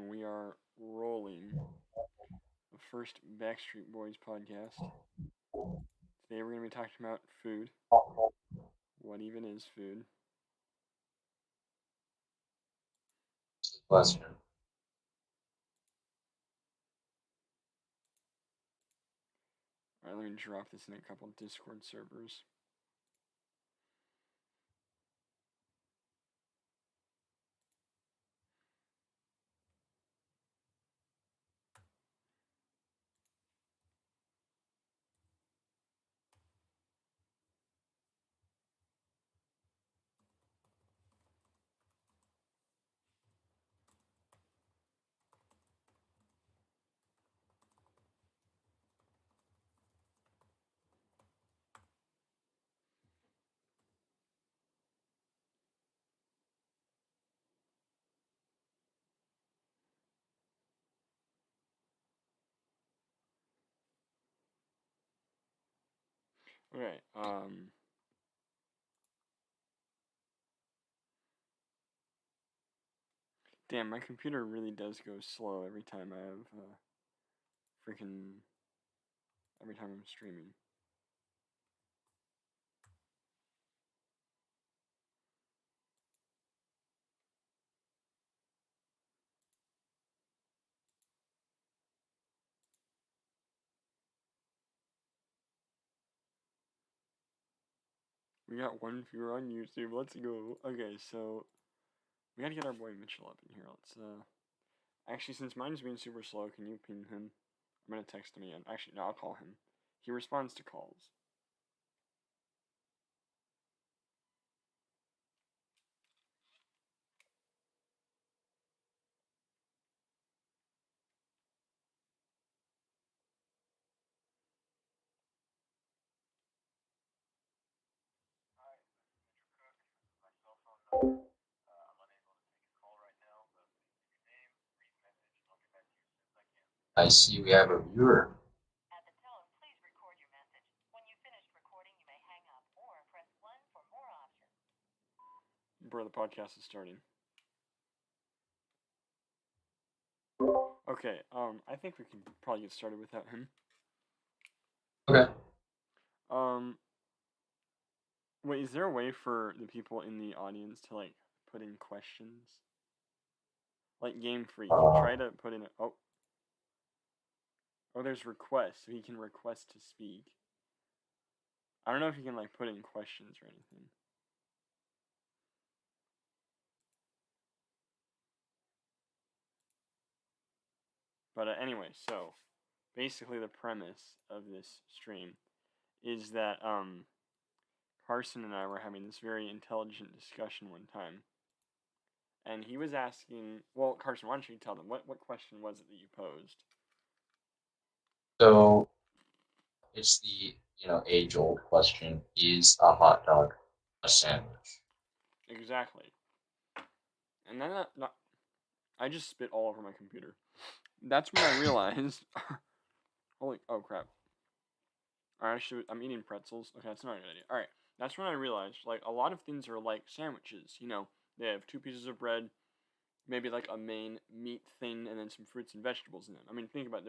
We are rolling the first Backstreet Boys podcast. Today we're going to be talking about food. What even is food? Question. Alright, let me drop this in a couple Discord servers. Okay, damn, my computer really does go slow every time I have, every time I'm streaming. We got one viewer on YouTube. Let's go. Okay, so we gotta get our boy Mitchell up in here. Let's actually, since mine's being super slow, can you ping him? I'm gonna text him again. Actually, no, I'll call him. He responds to calls. I see we have a viewer. At the tone, please record your message. When you've finished recording, you may hang up or press 1 for more options. Bro, the podcast is starting. Okay, I think we can probably get started without him. Okay. Wait, is there a way for the people in the audience to, like, put in questions? Like, Game Freak, try to put in a, oh, there's requests, so he can request to speak. I don't know if you can, like, put in questions or anything. But anyway, so basically the premise of this stream is that Carson and I were having this very intelligent discussion one time, and he was asking, well, Carson, why don't you tell them, what question was it that you posed? So it's the age-old question: is a hot dog a sandwich? Exactly. And then I just spit all over my computer. That's when I realized. Oh crap! Alright, I'm eating pretzels. Okay, that's not a good idea. Alright, that's when I realized, like, a lot of things are like sandwiches. You know, they have 2 pieces of bread, maybe like a main meat thing, and then some fruits and vegetables in them. I mean, think about it.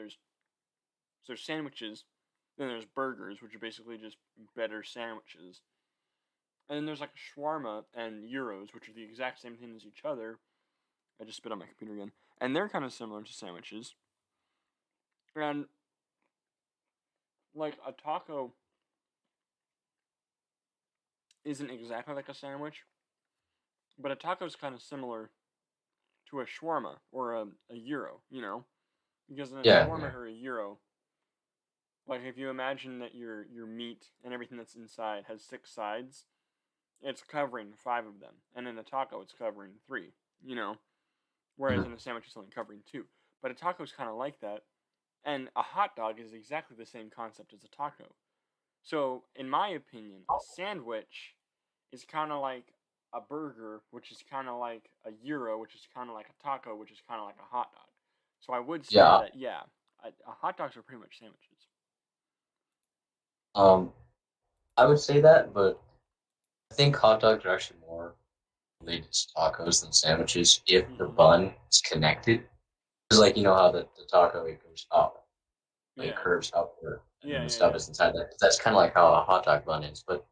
There's sandwiches, then there's burgers, which are basically just better sandwiches. And then there's like shawarma and gyros, which are the exact same thing as each other. I just spit on my computer again. And they're kind of similar to sandwiches. And like a taco isn't exactly like a sandwich, but a taco is kind of similar to a shawarma or a gyro, you know? Because in a shawarma or a gyro, like if you imagine that your meat and everything that's inside has 6 sides, it's covering 5 of them. And in a taco, it's covering 3, you know? Whereas in a sandwich, it's only covering 2. But a taco is kind of like that. And a hot dog is exactly the same concept as a taco. So, in my opinion, a sandwich is kind of like a burger, which is kind of like a gyro, which is kind of like a taco, which is kind of like a hot dog. So I would say that, yeah, hot dogs are pretty much sandwiches. I would say that, but I think hot dogs are actually more related to tacos than sandwiches if the bun is connected. Because, like, you know how the taco, it goes up, like, Yeah. curves upward, and then Yeah, the yeah, stuff yeah. is inside that. That's kind of like how a hot dog bun is, but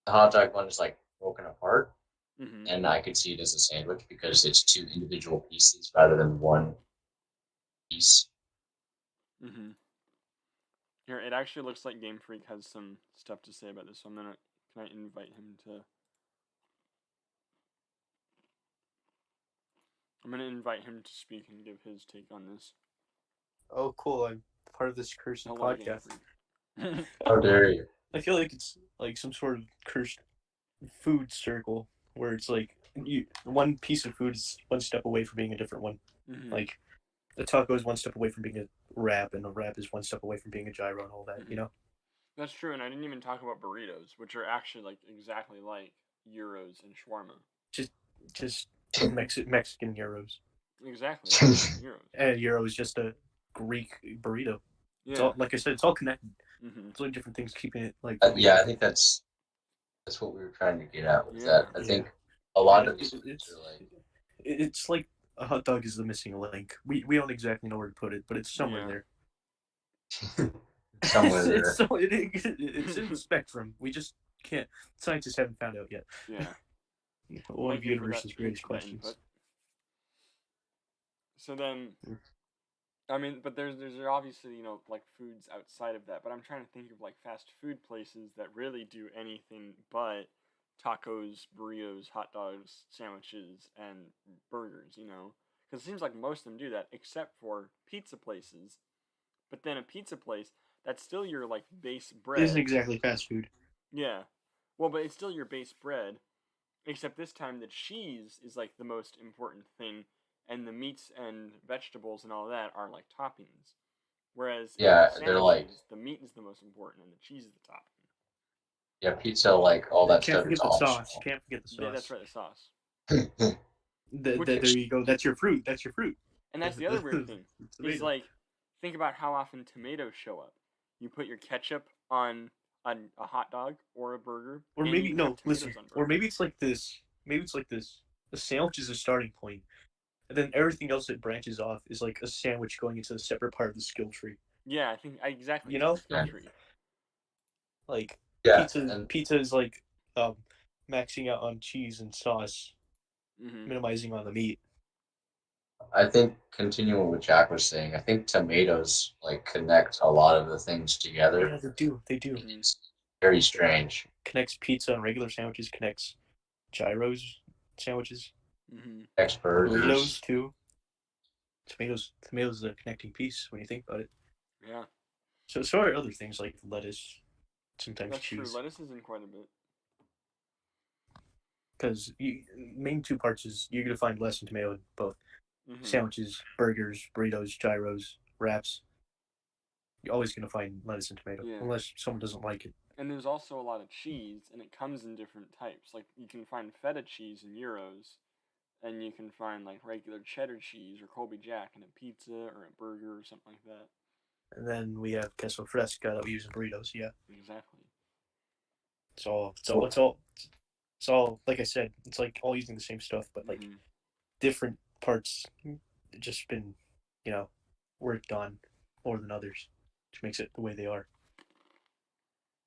the hot dog bun is, like, broken apart, Mm-hmm. and I could see it as a sandwich because it's two individual pieces rather than one piece. Mm-hmm. Here, it actually looks like Game Freak has some stuff to say about this, so can I invite him to... I'm gonna invite him to speak and give his take on this. Oh, cool! I'm part of this cursed Hello, Game podcast. Freak. How dare you? I feel like it's like some sort of cursed food circle where it's like one piece of food is one step away from being a different one. Mm-hmm. Like the taco is one step away from being a wrap, and a wrap is one step away from being a gyro, and all that. Mm-hmm. You know. That's true, and I didn't even talk about burritos, which are actually like exactly like gyros and shawarma. Just Mexican gyros. Exactly, Mexican gyros. And gyro is just a Greek burrito. Yeah. It's all, like I said, it's all connected. Mm-hmm. It's only different things keeping it like. Yeah, I think that's what we were trying to get at with that. I think a lot of these foods are like. It's like a hot dog is the missing link. We don't exactly know where to put it, but it's somewhere there. Somewhere there. It's in the spectrum. We just can't. Scientists haven't found out yet. Yeah. One of the universe's greatest questions. Input. So then, I mean, but there's obviously, you know, like foods outside of that. But I'm trying to think of like fast food places that really do anything but tacos, burritos, hot dogs, sandwiches, and burgers. You know, because it seems like most of them do that, except for pizza places. But then a pizza place, that's still your like base bread. It isn't exactly fast food. Yeah. Well, but it's still your base bread, except this time the cheese is like the most important thing, and the meats and vegetables and all that are like toppings. Whereas they're like the meat is the most important and the cheese is the topping. Yeah, pizza, like all that stuff Can't is forget the optional. sauce. Can't forget the sauce. Yeah, that's right, the sauce. There you go. That's your fruit. That's your fruit. And that's the other weird thing. Is like, think about how often tomatoes show up. You put your ketchup on a hot dog or a burger, or maybe or maybe it's like this. Maybe it's like this. The sandwich is a starting point, and then everything else that branches off is like a sandwich going into a separate part of the skill tree. Yeah, I think exactly. You know, skill tree. Like Yeah, pizza is like maxing out on cheese and sauce, minimizing on the meat. I think continuing what Jack was saying, I think tomatoes like connect a lot of the things together. Yeah, they do. It's very strange. Connects pizza and regular sandwiches. Connects gyros sandwiches. Connects burgers. Burritos too. Tomatoes is a connecting piece when you think about it. Yeah. So are other things like lettuce. Sometimes That's cheese. true. Lettuce is in quite a bit. Because main two parts is you're gonna find lettuce and tomato in both sandwiches, burgers, burritos, gyros, wraps. You're always gonna find lettuce and tomato, unless someone doesn't like it. And there's also a lot of cheese, and it comes in different types. Like you can find feta cheese in gyros, and you can find like regular cheddar cheese or Colby Jack in a pizza or a burger or something like that. And then we have queso fresca that we use in burritos. Yeah, exactly. It's all like I said. It's like all using the same stuff, but like different parts just been, worked on more than others, which makes it the way they are.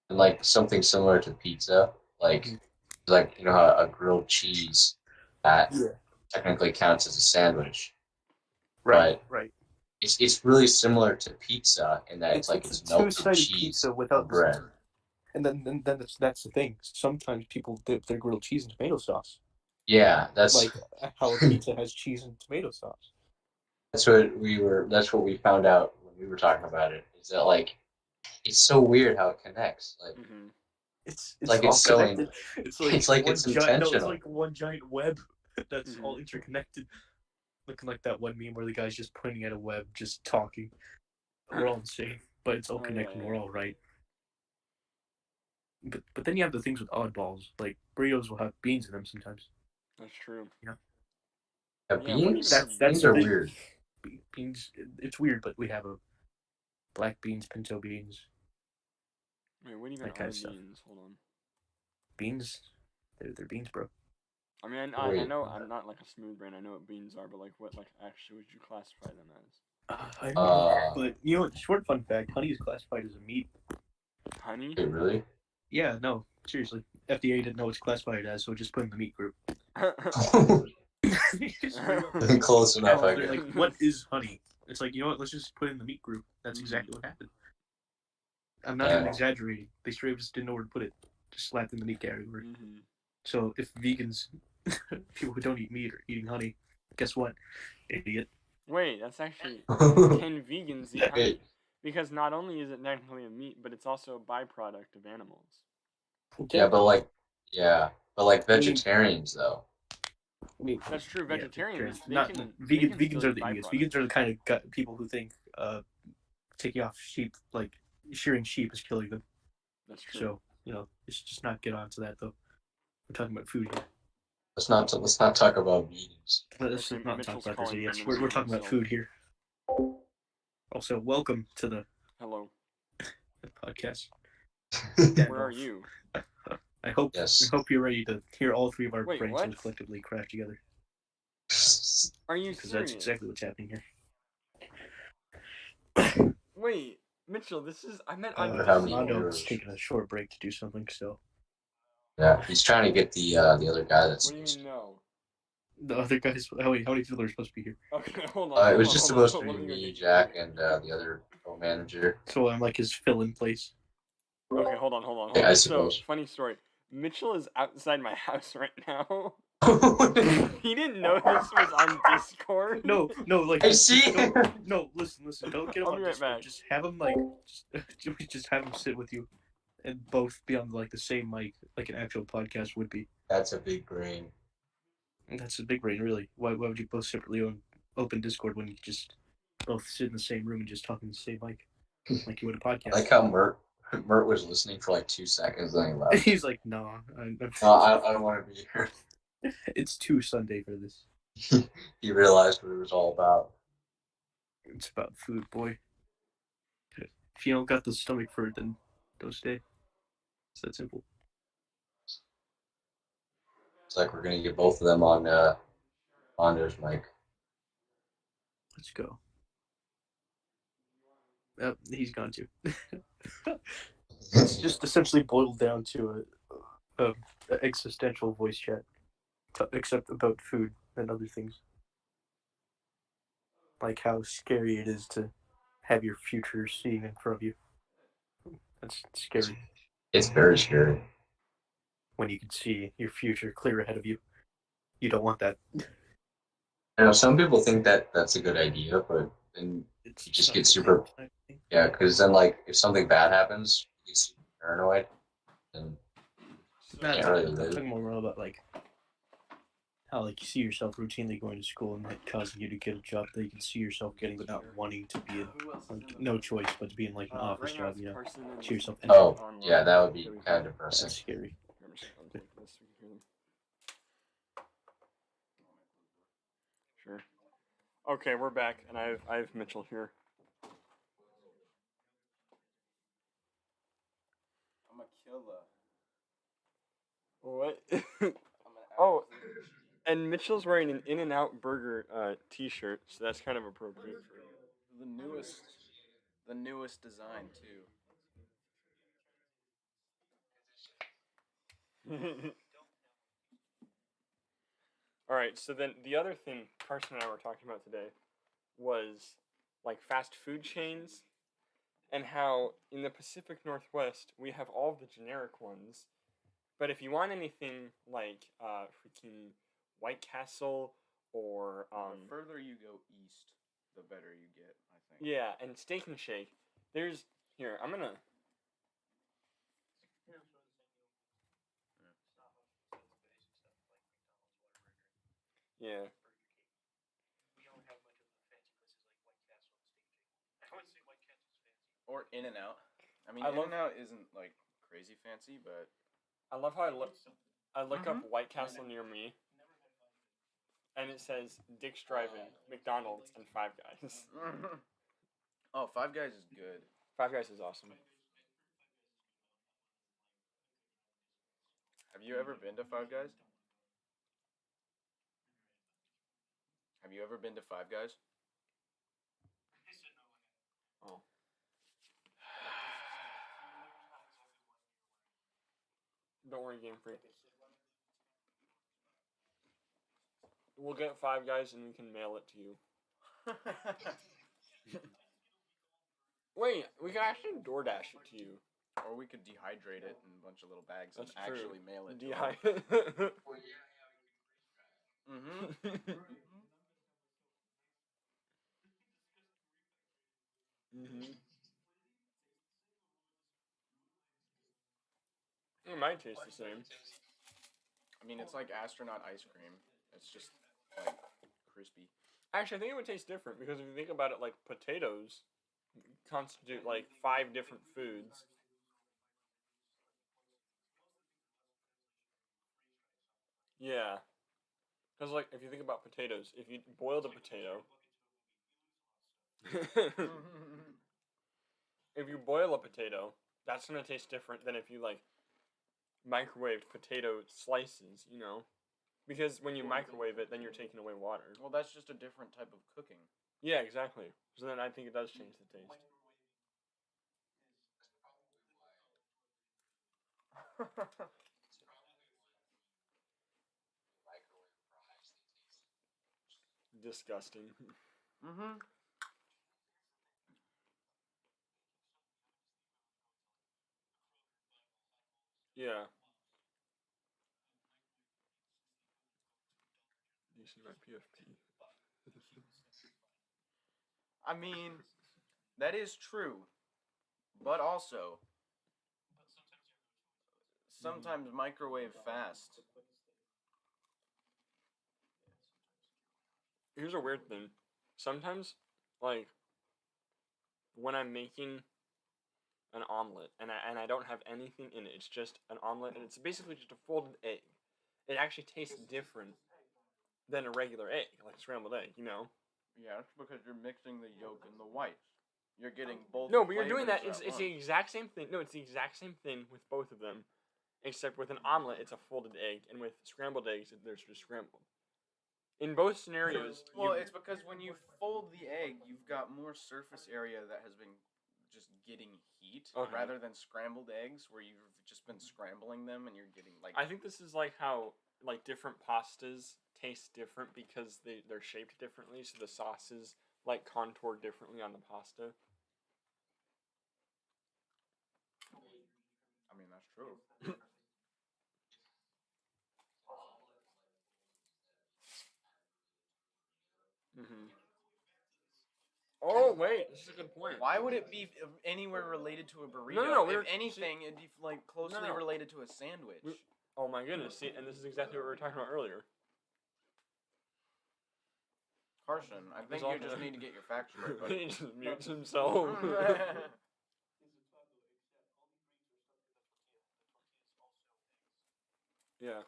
And like something similar to pizza, like how a grilled cheese that technically counts as a sandwich, right? It's really similar to pizza in that it's melted cheese pizza without bread. And then that's the thing. Sometimes people dip their grilled cheese in tomato sauce. Yeah, that's like how a pizza has cheese and tomato sauce. That's what we found out when we were talking about it. Is that like it's so weird how it connects. Like it's like it's so connected. It's intentional. It's like one giant web that's all interconnected. Looking like that one meme where the guy's just pointing at a web, just talking. We're all insane, but it's all connected. We're all right. But then you have the things with oddballs, like burritos will have beans in them sometimes. That's true. Yeah, beans. That's beans are weird. Beans, it's weird, but we have a black beans, pinto beans. Wait, what even are beans? Hold on. Beans, they're beans, bro. I mean, I know I'm not like a smooth brain. I know what beans are, but like, what like actually would you classify them as? I don't know, but you know, short fun fact: honey is classified as a meat. Honey? Wait, really? Yeah, no, seriously. FDA didn't know what it's classified as, so just put it in the meat group. Close enough, I They're guess. like, what is honey? It's like, you know what? Let's just put it in the meat group. That's exactly what happened. I'm not even exaggerating. They straight up just didn't know where to put it. Just slapped in the meat category. Mm-hmm. So if vegans, people who don't eat meat, are eating honey, guess what? Idiot. Wait, that's actually can vegans eat honey? Because not only is it technically a meat, but it's also a byproduct of animals. Yeah, but like vegetarians though. I mean, that's true. Vegetarians, vegans are the idiots. Vegans are the kind of people who think taking off sheep, like shearing sheep, is killing them. That's true. So let's just not get onto that though. We're talking about food here. Let's not talk about vegans. Let's not talk about those idiots. We're talking about food here. Also, welcome to the podcast. Where are you? I hope you're ready to hear all three of our brain cells collectively crash together. Are you serious? Because that's exactly what's happening here. Wait, Mitchell, I meant Armando's taking a short break to do something, so. Yeah, he's trying to get the other guy that's. What do you mean no? The other guys. How many people are supposed to be here? Okay, hold on. It was just supposed to be me, Jack, and the other co-manager. So I'm like his fill-in place. Okay, hold on. Yeah, I suppose. So, funny story. Mitchell is outside my house right now. He didn't know this was on Discord. No, like I see. No, listen. Don't get him on Discord. Back. Just have him just have him sit with you, and both be on like the same mic, like an actual podcast would be. That's a big brain. That's a big brain, really. Why would you both separately open Discord when you just both sit in the same room and just talk in the same mic, like you would a podcast? I like how Mert was listening for like 2 seconds, then he left. He's like, "No, I don't want to be here." It's too Sunday for this. He realized what it was all about. It's about food, boy. If you don't got the stomach for it, then don't stay. It's that simple. It's like we're gonna get both of them on Hondo's mic. Let's go. Oh, he's gone too. It's just essentially boiled down to a existential voice chat, except about food and other things. Like how scary it is to have your future seen in front of you. That's scary. It's very scary. When you can see your future clear ahead of you. You don't want that. I know some people think that that's a good idea, but then you just get super... Yeah, because then like if something bad happens, you get super paranoid. And I'm talking more about like how like you see yourself routinely going to school and it causing you to get a job that you can see yourself getting but not wanting to be in, like, no choice but to be in like an office job, see yourself. Yeah, that would be kind of depressing. That's scary. Sure. Okay, we're back, and I have Mitchell here. I'm a killer. What? Oh, and Mitchell's wearing an In-N-Out Burger T-shirt, so that's kind of appropriate for him. The newest design too. All right, so then the other thing Carson and I were talking about today was like fast food chains and how in the Pacific Northwest we have all of the generic ones, but if you want anything like freaking White Castle or the further you go east, the better you get, I think. Yeah, and Steak and Shake. There's here, I'm gonna Yeah. We don't have much of the fancy places like White Castle and Steak and Shake. I would say White Castle's fancy. Or In-N-Out. I mean, In-N-Out isn't like crazy fancy, but I love how I look up White Castle near me, and it says Dick's Drive-In, McDonald's, and Five Guys. Oh, Five Guys is good. Five Guys is awesome. Have you ever been to Five Guys? Have you ever been to Five Guys? Oh. Don't worry, Game Freak. We'll get Five Guys and we can mail it to you. Wait, we can actually DoorDash it to you. Or we could dehydrate it in a bunch of little bags That's and true. actually mail it to you. Mm-hmm. Mm-hmm. It might taste the same. I mean, it's like astronaut ice cream. It's just, like, crispy. Actually, I think it would taste different because if you think about it, like, potatoes constitute, like, 5 different foods. Yeah. Because, like, if you think about potatoes, if you boil the potato... if you boil a potato, that's going to taste different than if you, like, microwaved potato slices, you know? Because when you microwave it, then you're taking away water. Well, that's just a different type of cooking. Yeah, exactly. So then I think it does change the taste. Disgusting. Mm-hmm. Yeah. You see my PFP. I mean, that is true. But also, sometimes microwave fast. Here's a weird thing. Sometimes, like, when I'm making an omelet and I don't have anything in it, it's just an omelet and it's basically just a folded egg. It actually tastes different than a regular egg, like a scrambled egg, you know? Yeah, it's because you're mixing the yolk and the whites. You're getting both. No, but you're doing that. flavors It's at the once. exact same thing. No, it's the exact same thing with both of them, except with an omelet, it's a folded egg, and with scrambled eggs, they're just scrambled. In both scenarios, Well, it's because when you fold the egg, you've got more surface area that has been just getting heat, rather than scrambled eggs where you've just been scrambling them and you're getting like. I think this is like how like different pastas taste different because they're shaped differently, so the sauces like contour differently on the pasta. I mean, that's true. Mm-hmm. Oh wait, this is a good point. Why would it be anywhere related to a burrito? No, if anything, it'd be like closely related to a sandwich. Oh my goodness! See, and this is exactly what we were talking about earlier. Carson, I think you just need to get your facts straight. But... he just mutes himself. Yeah.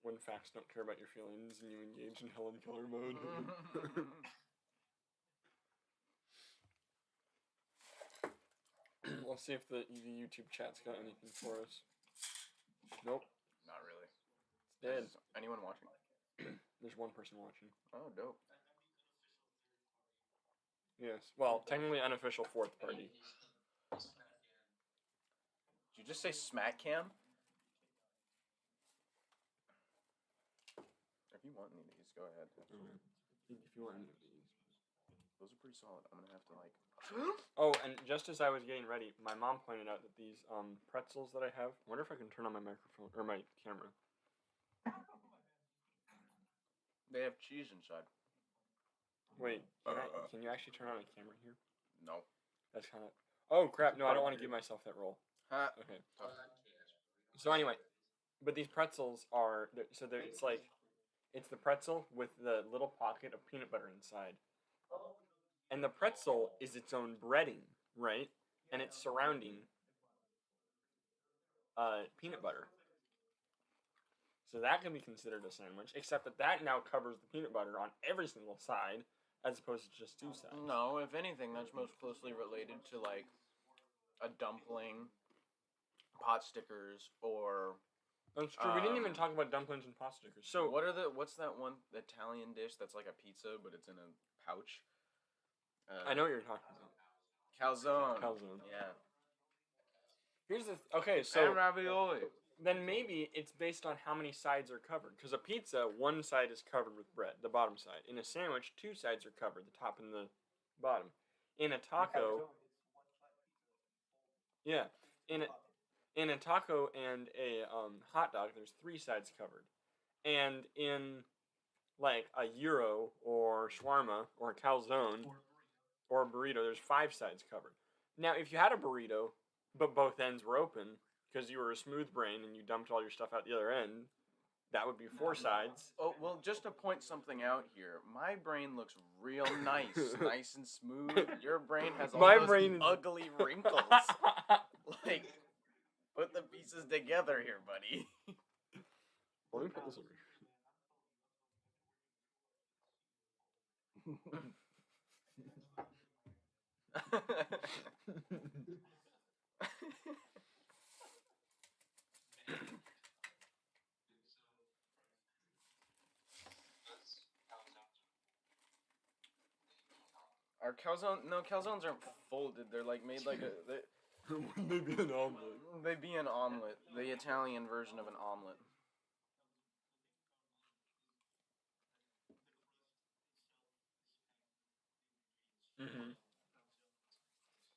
When facts don't care about your feelings and you engage in Helen Keller mode. Let's see if the YouTube chat's got anything for us. Nope. Not really. It's dead. Is anyone watching? There's one person watching. Oh, dope. Yes. Well, technically unofficial fourth party. Did you just say smack cam? If you want any of these, go ahead. If you want any of these. Those are pretty solid. I'm gonna have to like. Oh, and just as I was getting ready, my mom pointed out that these pretzels that I have. I wonder if I can turn on my microphone or my camera. They have cheese inside. Wait, can you actually turn on a camera here? No. That's kind of. Oh crap! No, I don't want to give myself that role. Okay. So anyway, but these pretzels are it's the pretzel with the little pocket of peanut butter inside. And the pretzel is its own breading, right? And it's surrounding peanut butter. So that can be considered a sandwich, except that now covers the peanut butter on every single side, as opposed to just 2 sides. No, if anything, that's most closely related to like a dumpling, pot stickers, or That's true. We didn't even talk about dumplings and pot stickers. So what's that one Italian dish that's like a pizza but it's in a pouch? I know what you're talking about. Calzone. Calzone. Yeah. Here's the so and ravioli. Then maybe it's based on how many sides are covered. Because a pizza, one side is covered with bread, the bottom side. In a sandwich, two sides are covered, the top and the bottom. In a taco, yeah, in a taco and a hot dog, there's three sides covered. And in like a gyro or shawarma or a calzone or a burrito, there's five sides covered. Now, if you had a burrito, but both ends were open because you were a smooth brain and you dumped all your stuff out the other end, that would be four sides. Oh, well, just to point something out here, my brain looks real nice, nice and smooth. Your brain has all those ugly wrinkles. Like, put the pieces together here, buddy. Let me put this over Our calzones aren't folded. They're like made like a. Maybe an omelet. They'd be an omelet. The Italian version of an omelet. Mm-hmm.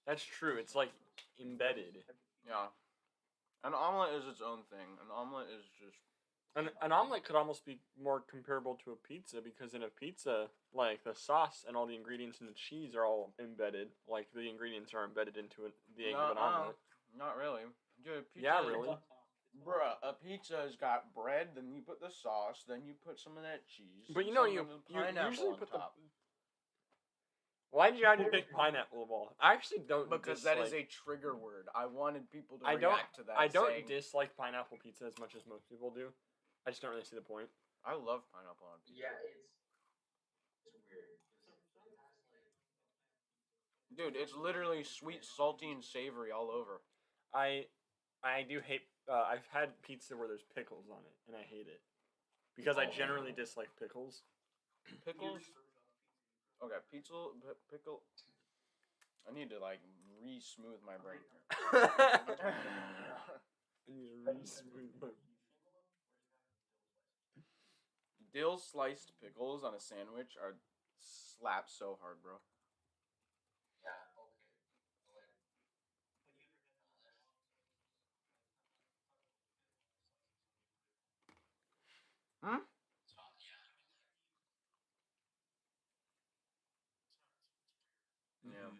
That's true. It's like embedded. Yeah. An omelet is its own thing. An omelet is just. An omelet could almost be more comparable to a pizza because in a pizza, like the sauce and all the ingredients and the cheese are all embedded. Like the ingredients are embedded into the egg of an omelet. Not really. Dude, pizza yeah, really. Bruh, a pizza's got bread, then you put the sauce, then you put some of that cheese. But you know, you usually put top. Why did you have to pick pineapple of all? I actually don't. Because that is a trigger word. I wanted people to react to that. I don't dislike pineapple pizza as much as most people do. I just don't really see the point. I love pineapple on pizza. Yeah, it's weird. Dude, it's literally sweet, salty, and savory all over. I do hate. I've had pizza where there's pickles on it, and I hate it because I generally dislike pickles. Pickles. Okay, pickle. I need to like re-smooth my brain here. I need to re-smooth my. Dill sliced pickles on a sandwich are slap so hard, bro. Yeah. Hmm? Yeah.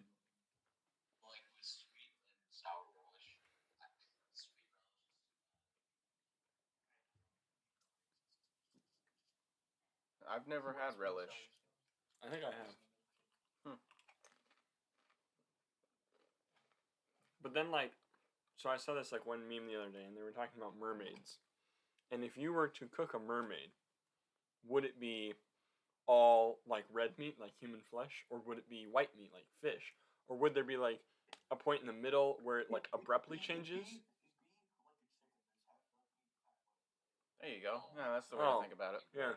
Like with sweet and sour relish. Sweet relish. I've never had relish. I think I have. But then, like, so I saw this, like, one meme the other day, and they were talking about mermaids. And if you were to cook a mermaid, would it be all, like, red meat, like human flesh, or would it be white meat, like fish? Or would there be, like, a point in the middle where it, like, abruptly changes? There you go. Yeah, that's the way to think about it. Yeah.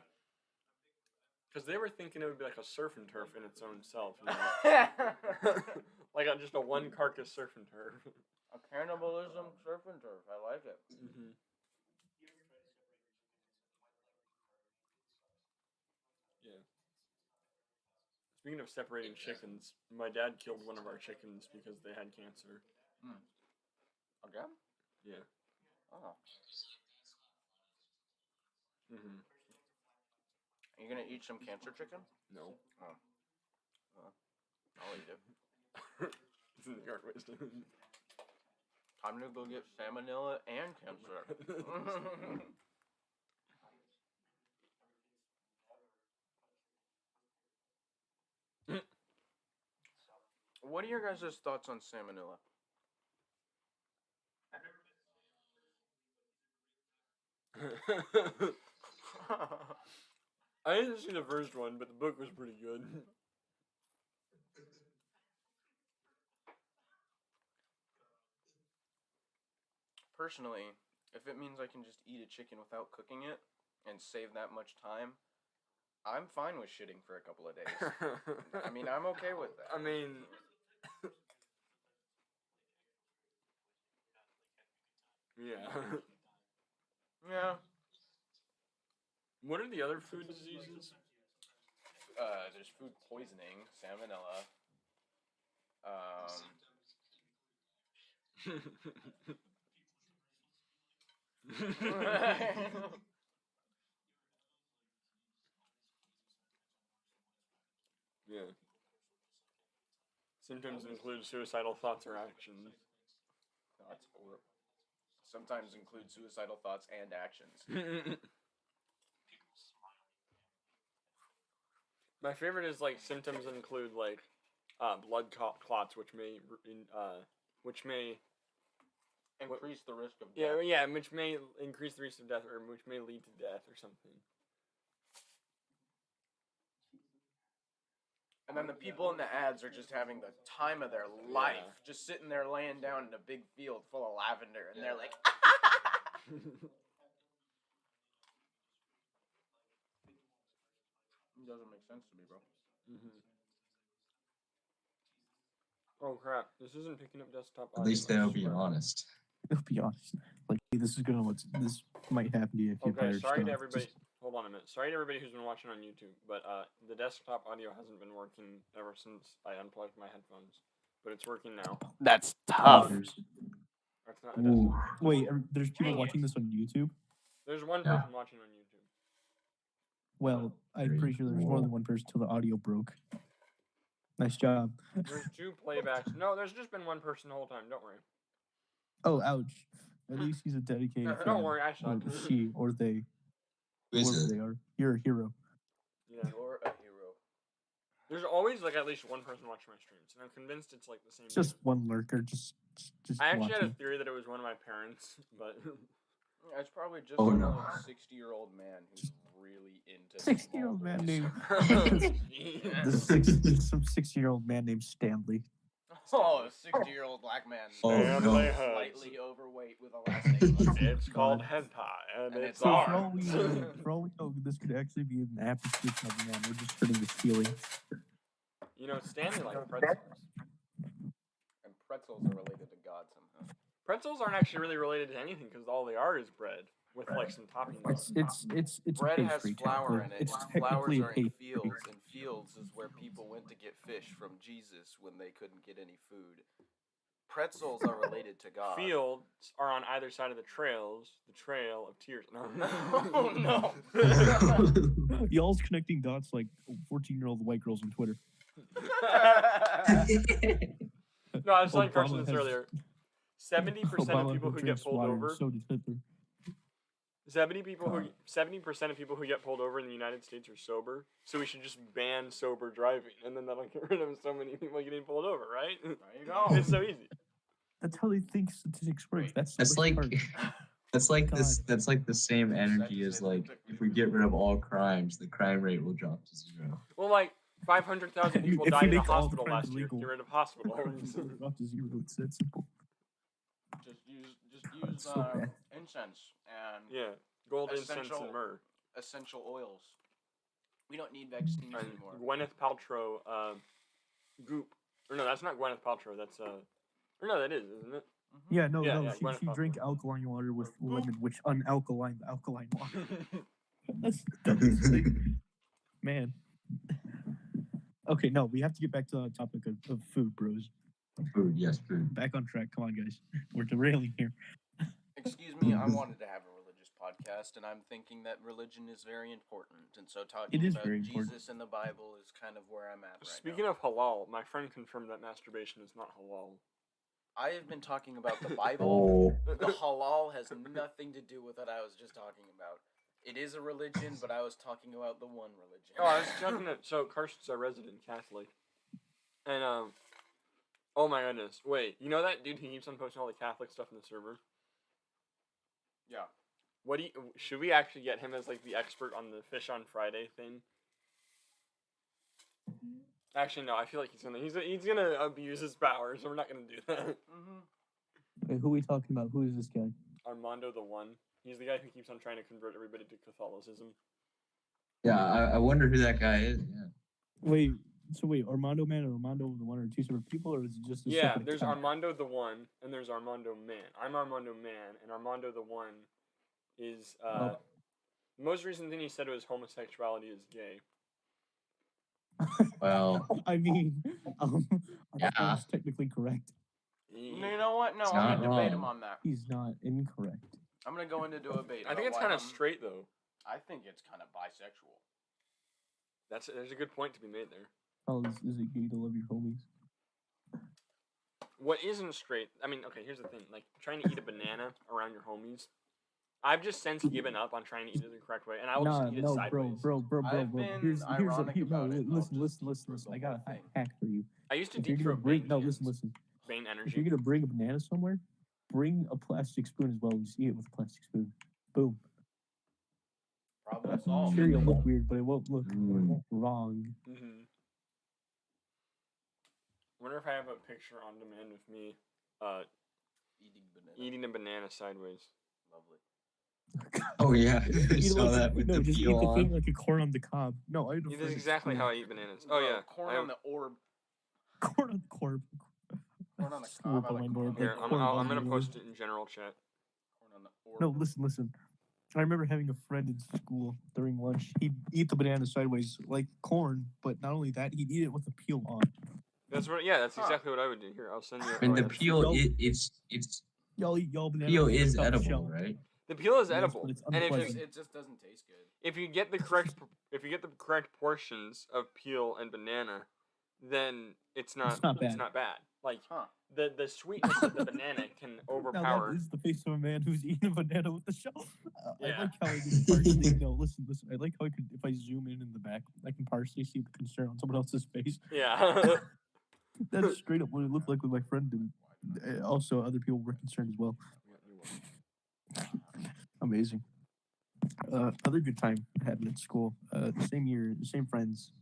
Because they were thinking it would be like a surf and turf in its own self. You know? Like just a one carcass surf and turf. A cannibalism surf and turf. I like it. Mm-hmm. Yeah. Speaking of separating chickens, my dad killed one of our chickens because they had cancer. Again? Yeah. Oh. Mm-hmm. Are you gonna eat some cancer chicken? No. Oh. Well, I'll eat it. It's in the yard waste. Time to go get salmonella and cancer. What are your guys' thoughts on salmonella? I didn't see the first one, but the book was pretty good. Personally, If it means I can just eat a chicken without cooking it and save that much time, I'm fine with shitting for a couple of days. I mean, I'm okay with that. I mean... yeah. Yeah. What are the other food diseases? There's food poisoning, salmonella. Yeah. Symptoms include suicidal thoughts or actions. That's horrible. Sometimes include suicidal thoughts and actions. My favorite is like symptoms include like blood clots, which may increase the risk of death. Yeah, which may increase the risk of death, or which may lead to death, or something. And then the people in the ads are just having the time of their life, just sitting there laying down in a big field full of lavender, and they're like, It doesn't make sense to me, bro. Mm-hmm. Oh crap! This isn't picking up desktop audio. At least they'll be honest. They'll be honest. Like, hey, this might happen to you if you buy Okay, sorry to stuff. everybody. Hold on a minute. Sorry to everybody who's been watching on YouTube, but the desktop audio hasn't been working ever since I unplugged my headphones. But it's working now. That's tough. It's not, Wait, there's people watching this on YouTube? There's one person watching on YouTube. Well, I'm pretty sure there's more than one person till the audio broke. Nice job. There's 2 playbacks. No, there's just been one person the whole time. Don't worry. Oh, ouch. At least he's a dedicated fan. Don't worry, I saw Or it. she, or they. Whoever they are. You're a hero. Yeah. You're a hero. There's always like at least one person watching my streams, and I'm convinced it's like the same. Just one lurker, just I actually watching. had a theory that it was one of my parents, but it's probably just some 60-year-old man who's really into 60-year-old man named some 60-year-old man named Stanley. Oh, a 60-year-old black man slightly overweight with a last name. It's called hentai, and it's so art. for all we know, this could actually be an application of the man. We're just hurting his feelings. You know, Stanley likes pretzels. And pretzels are related to God somehow. Pretzels aren't actually really related to anything because all they are is bread with like some toppings. It's bread has flour in it. It's and flowers are in pastry. fields, and fields is where people went to get fish from Jesus when they couldn't get any food. Pretzels are related to God. Fields are on either side of the trails. The trail of tears. No, no. Y'all's connecting dots like 14-year-old white girls on Twitter. No, I was telling Obama Carson this has- earlier. 70% of Obama people who get drinks pulled water, over. So did Hitler. 70% of people who get pulled over in the United States are sober. So we should just ban sober driving, and then that'll get rid of so many people getting pulled over, right? There you go. It's so easy. That's how they think statistics work. That's like part. that's like God. this. That's like the same energy as like if we get rid of all crimes, the crime rate will drop to 0. Well, like 500,000 people If died you in a make all hospital crimes last year. legal, Get rid of hospitals. Drop to 0. It's that simple. Just use That's so bad. incense and Yeah, gold, incense, and myrrh. essential oils. We don't need vaccines And anymore. Gwyneth Paltrow, goop. Or no, that's not Gwyneth Paltrow. That's or no, that is, isn't it? Yeah, no, Yeah, no. yeah, she Gwyneth drank Paltrow. alkaline water with lemon, which unalkaline alkaline water. That's the dumbest thing. Man. Okay, no, we have to get back to the topic of food, bros. Food, yes, food. Back on track. Come on, guys. We're derailing here. Excuse me, I wanted to have a religious podcast, and I'm thinking that religion is very important, and so talking It is about very Jesus important. and the Bible is kind of where I'm at right Speaking now. of halal, my friend confirmed that masturbation is not halal. I have been talking about the Bible. Oh, The halal has nothing to do with what I was just talking about. It is a religion, but I was talking about the one religion. Oh, I was talking to so Carson's a resident Catholic, and oh my goodness, wait, you know that dude who keeps on posting all the Catholic stuff in the server? Yeah. What should we actually get him as like the expert on the Fish on Friday thing? Actually, no. I feel like he's gonna abuse his power, so we're not gonna do that. Mm-hmm. Wait, who are we talking about? Who is this guy? Armando the One. He's the guy who keeps on trying to convert everybody to Catholicism. Yeah, I wonder who that guy is. Yeah. Wait, Armando Man and Armando the One are two separate people, or is it just a separate there's account? Armando the One, and there's Armando Man. I'm Armando Man, and Armando the One is, the most recent thing he said was homosexuality is gay. Well, I mean, that's technically correct. You know what? No, It's I'm not gonna debate him wrong. on that. He's not incorrect. I'm gonna go into debate. I think it's kind of straight though. I think it's kind of bisexual. There's a good point to be made there. Oh, is it gay to love your homies? What isn't straight? I mean, okay, here's the thing. Like trying to eat a banana around your homies. I've just since given up on trying to eat it the correct way, and I will just eat it sideways. Bro. Here's listen. I got a hack for you. I used to deep throat. Listen. Bane energy. If you're gonna bring a banana somewhere, bring a plastic spoon as well, and just eat it with a plastic spoon. Boom. Problem I'm solved. sure you'll look weird, but it won't look wrong. Mm-hmm. Wonder if I have a picture on demand of me, eating a banana sideways. Lovely. Oh yeah, I saw that with the just peel eat the on. thing like a corn on the cob. No, I. This is exactly how I eat bananas. Oh yeah, corn on the orb. Corn on the corb. Corn on the cob. Here, I'm gonna post it in general chat. Corn on the orb. No, listen. I remember having a friend in school during lunch. He'd eat the banana sideways like corn, but not only that, he'd eat it with the peel on. That's exactly what I would do. Here, I'll send you. And the peel, it's y'all eat y'all banana. peel is edible, right? The peel is edible, but it's and it just doesn't taste good. If you get the correct portions of peel and banana, then it's not bad. Like the sweetness of the banana can overpower. Now that is the face of a man who's eating a banana with the shell. Yeah. I like how I can partially. No, listen. I like how if I zoom in the back, I can partially see the concern on someone else's face. Yeah. That's straight up what it looked like with my friend, and also other people were concerned as well. Amazing. Other good time happened at school. Same year, same friends.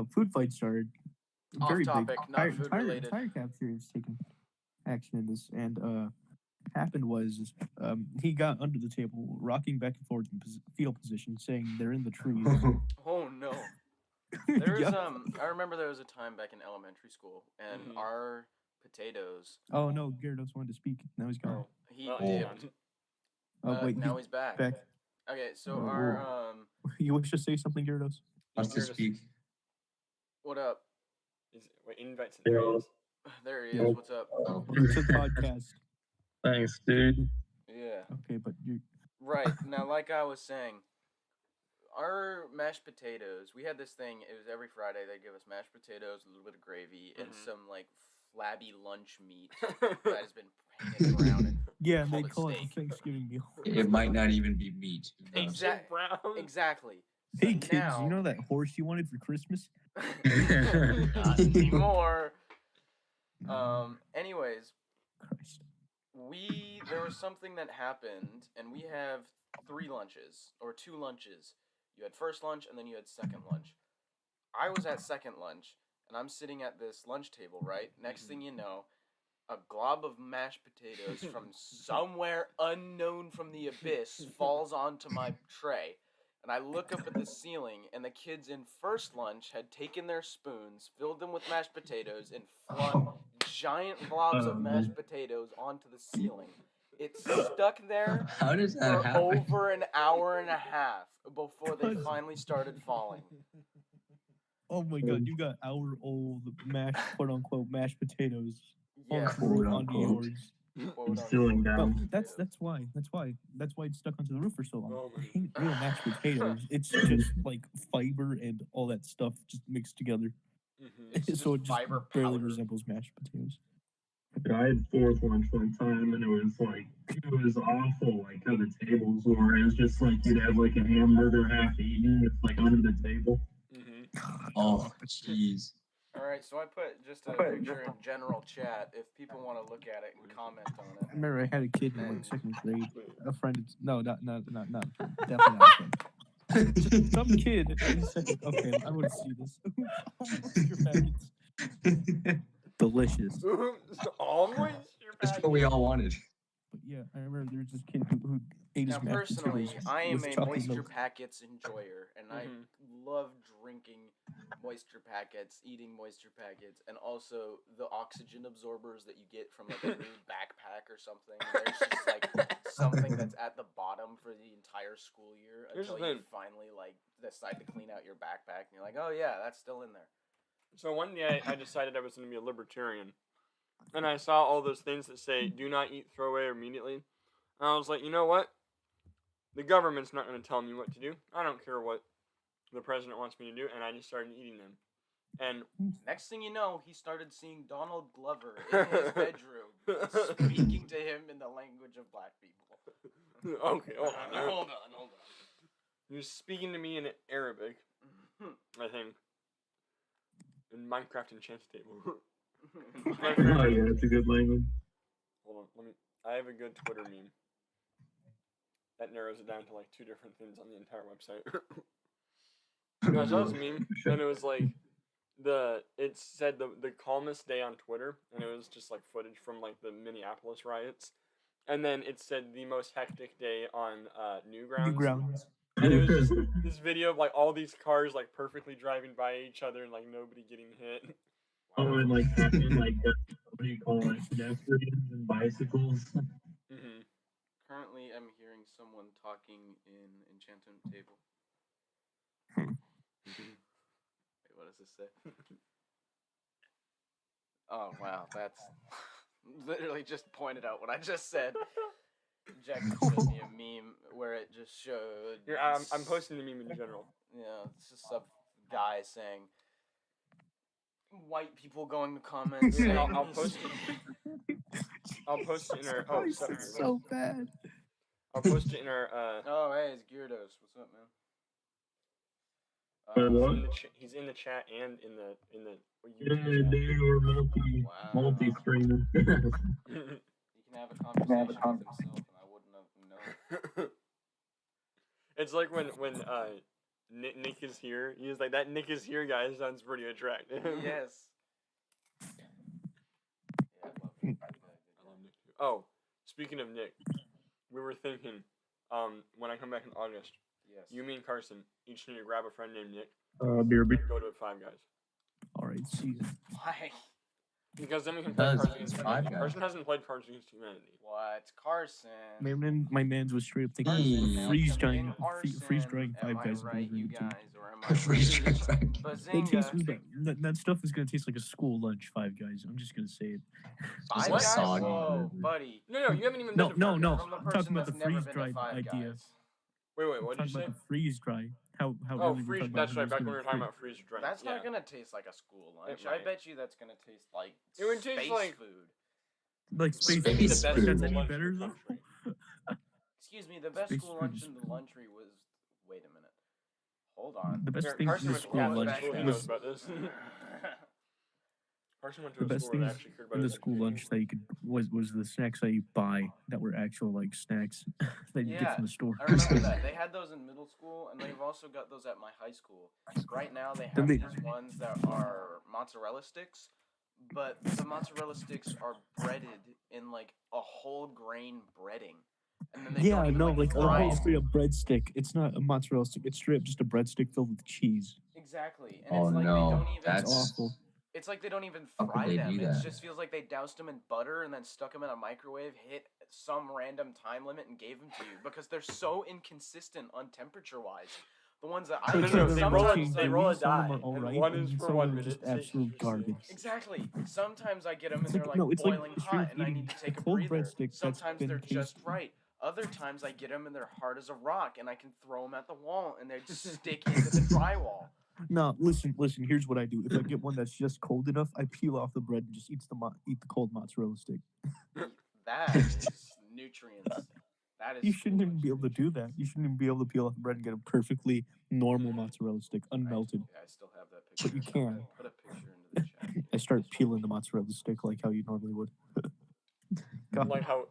Food fight started. Off topic, not food related. Tire capture is taking action in this, and happened was he got under the table, rocking back and forth in fetal position, saying they're in the trees. Oh no. There was I remember there was a time back in elementary school, and our potatoes. Oh no, Gyarados wanted to speak. Now he's gone. He dipped. Wait, now he's back. Okay, so our You wish to say something, Gyarados? Wants to speak. What up? Invites. There he is. What's up? It's a podcast. Thanks, dude. Yeah. Okay, but you. Right now, like I was saying. Our mashed potatoes, we had this thing, it was every Friday, they'd give us mashed potatoes, a little bit of gravy, and some, like, flabby lunch meat that has been painted brown and yeah, they call it a Thanksgiving meal. It might not even be meat. Exactly. Hey, so kids, you know that horse you wanted for Christmas? Not anymore. Anyways, Christ. There was something that happened, and we have 3 lunches, or 2 lunches. You had first lunch, and then you had second lunch. I was at second lunch, and I'm sitting at this lunch table, right? Next thing you know, a glob of mashed potatoes from somewhere unknown from the abyss falls onto my tray. And I look up at the ceiling, and the kids in first lunch had taken their spoons, filled them with mashed potatoes, and flung giant globs of mashed potatoes onto the ceiling. It stuck there How does that for happen? over an hour and a half before they finally started falling. Oh my god, you got hour-old quote unquote mashed potatoes. Yeah, onto yours. Ceiling down. Well, that's why it's stuck onto the roof for so long. It ain't real mashed potatoes. It's just like fiber and all that stuff just mixed together. So it just barely resembles mashed potatoes. I had fourth lunch one time, and it was awful. Like how the tables were. It was just like you'd have like a hamburger half eaten, it's like under the table. Oh, jeez. All right, so I put just a picture in general chat if people want to look at it and comment on I it. remember I had a kid in like second grade. A friend. No, not definitely not a friend. Just some kid in second. Okay, I want to see this. Your packets. Delicious. Always. That's what we all wanted. But Yeah, I remember there was this kid who ate his Now, personally, I am a moisture milk. packets enjoyer, and I love drinking moisture packets, eating moisture packets, and also the oxygen absorbers that you get from like a new backpack or something. There's just like something that's at the bottom for the entire school year until you finally like decide to clean out your backpack, and you're like, oh yeah, that's still in there. So one day I decided I was going to be a libertarian, and I saw all those things that say do not eat, throw away immediately, and I was like, you know what? The government's not going to tell me what to do. I don't care what the president wants me to do, and I just started eating them. And next thing you know, he started seeing Donald Glover in his bedroom, speaking to him in the language of black people. Okay, hold on. He was speaking to me in Arabic, I think. In Minecraft Enchanted Table. Oh yeah, it's a good language. Hold on, I have a good Twitter meme. That narrows it down to like 2 different things on the entire website. I saw this meme, and it was like it said the calmest day on Twitter, and it was just like footage from like the Minneapolis riots, and then it said the most hectic day on Newgrounds. And it was just this video of like all these cars like perfectly driving by each other and like nobody getting hit. Oh, and like having like what do you call it, pedestrians and bicycles. Currently, I'm hearing someone talking in Enchantment Table. Wait, what does this say? Oh wow, that's literally just pointed out what I just said. Jack sent me a meme where it just showed. Here, I'm posting the meme in general. Yeah, it's just some guy saying white people going to comments. Saying, I'll post it. I'll post it in our. Oh, sorry. So bad. I'll post it in our. Oh, hey, it's Gyarados. What's up, man? He's in the chat and in the. Yeah, they were multi-streaming. He can have a conversation with himself, and I wouldn't have known. It's like when Nick is here. He was like, that Nick is here guy sounds pretty attractive. Yes. Yeah, I love Nick. I love Nick too. Oh, speaking of Nick, we were thinking, when I come back in August, you, me, and Carson each need to grab a friend named Nick. BRB. Go to Five Guys. Alright, see. Why? Because then we can play Cards Against Humanity. Carson hasn't played Cards Against Humanity. What? Carson? My man's was straight up thinking freeze drying 5 Guys. Right, you guys, or am I freeze drying 5 Guys? That stuff is gonna taste like a school lunch. 5 Guys. I'm just gonna say it. 5 Guys? Whoa, buddy. No, you haven't even. No. I'm talking about the freeze dried idea. Wait, what did you say? About the freeze dry. How freeze. That's right. Back when we were talking about freeze dry. That's not gonna taste like a school lunch. I bet you that's gonna taste like it would taste like food. Like space food. That's any better though. Excuse me. The best school lunch in the lunchery was. Wait a minute. Hold on. The best thing in the school lunch was. Carson went to the best things in the school lunch that you could was the snacks that you buy that were actual like snacks that you get from the store. I remember that. They had those in middle school, and they've also got those at my high school. Right now, they have these ones that are mozzarella sticks, but the mozzarella sticks are breaded in like a whole grain breading. And then they like a whole straight up breadstick. It's not a mozzarella stick. It's straight up just a breadstick filled with cheese. Exactly. And it's like they don't even. That's awful. It's like they don't even fry them. It just feels like they doused them in butter and then stuck them in a microwave, hit some random time limit, and gave them to you because they're so inconsistent on temperature-wise. The ones that I they roll a die, and one is for 1 minute. Just absolute garbage. Exactly. Sometimes I get them and they're like boiling hot, and I need to take a breather. Sometimes they're just right. Other times I get them and they're hard as a rock, and I can throw them at the wall, and they just stick into the drywall. No, listen. Here's what I do. If I get one that's just cold enough, I peel off the bread and just eat the cold mozzarella stick. That is nutrients. That is. You shouldn't even be able to do that. You shouldn't even be able to peel off the bread and get a perfectly normal mozzarella stick, unmelted. I still have that picture. But you can. Put a picture into the chat. I start peeling the mozzarella stick like how you normally would. Like how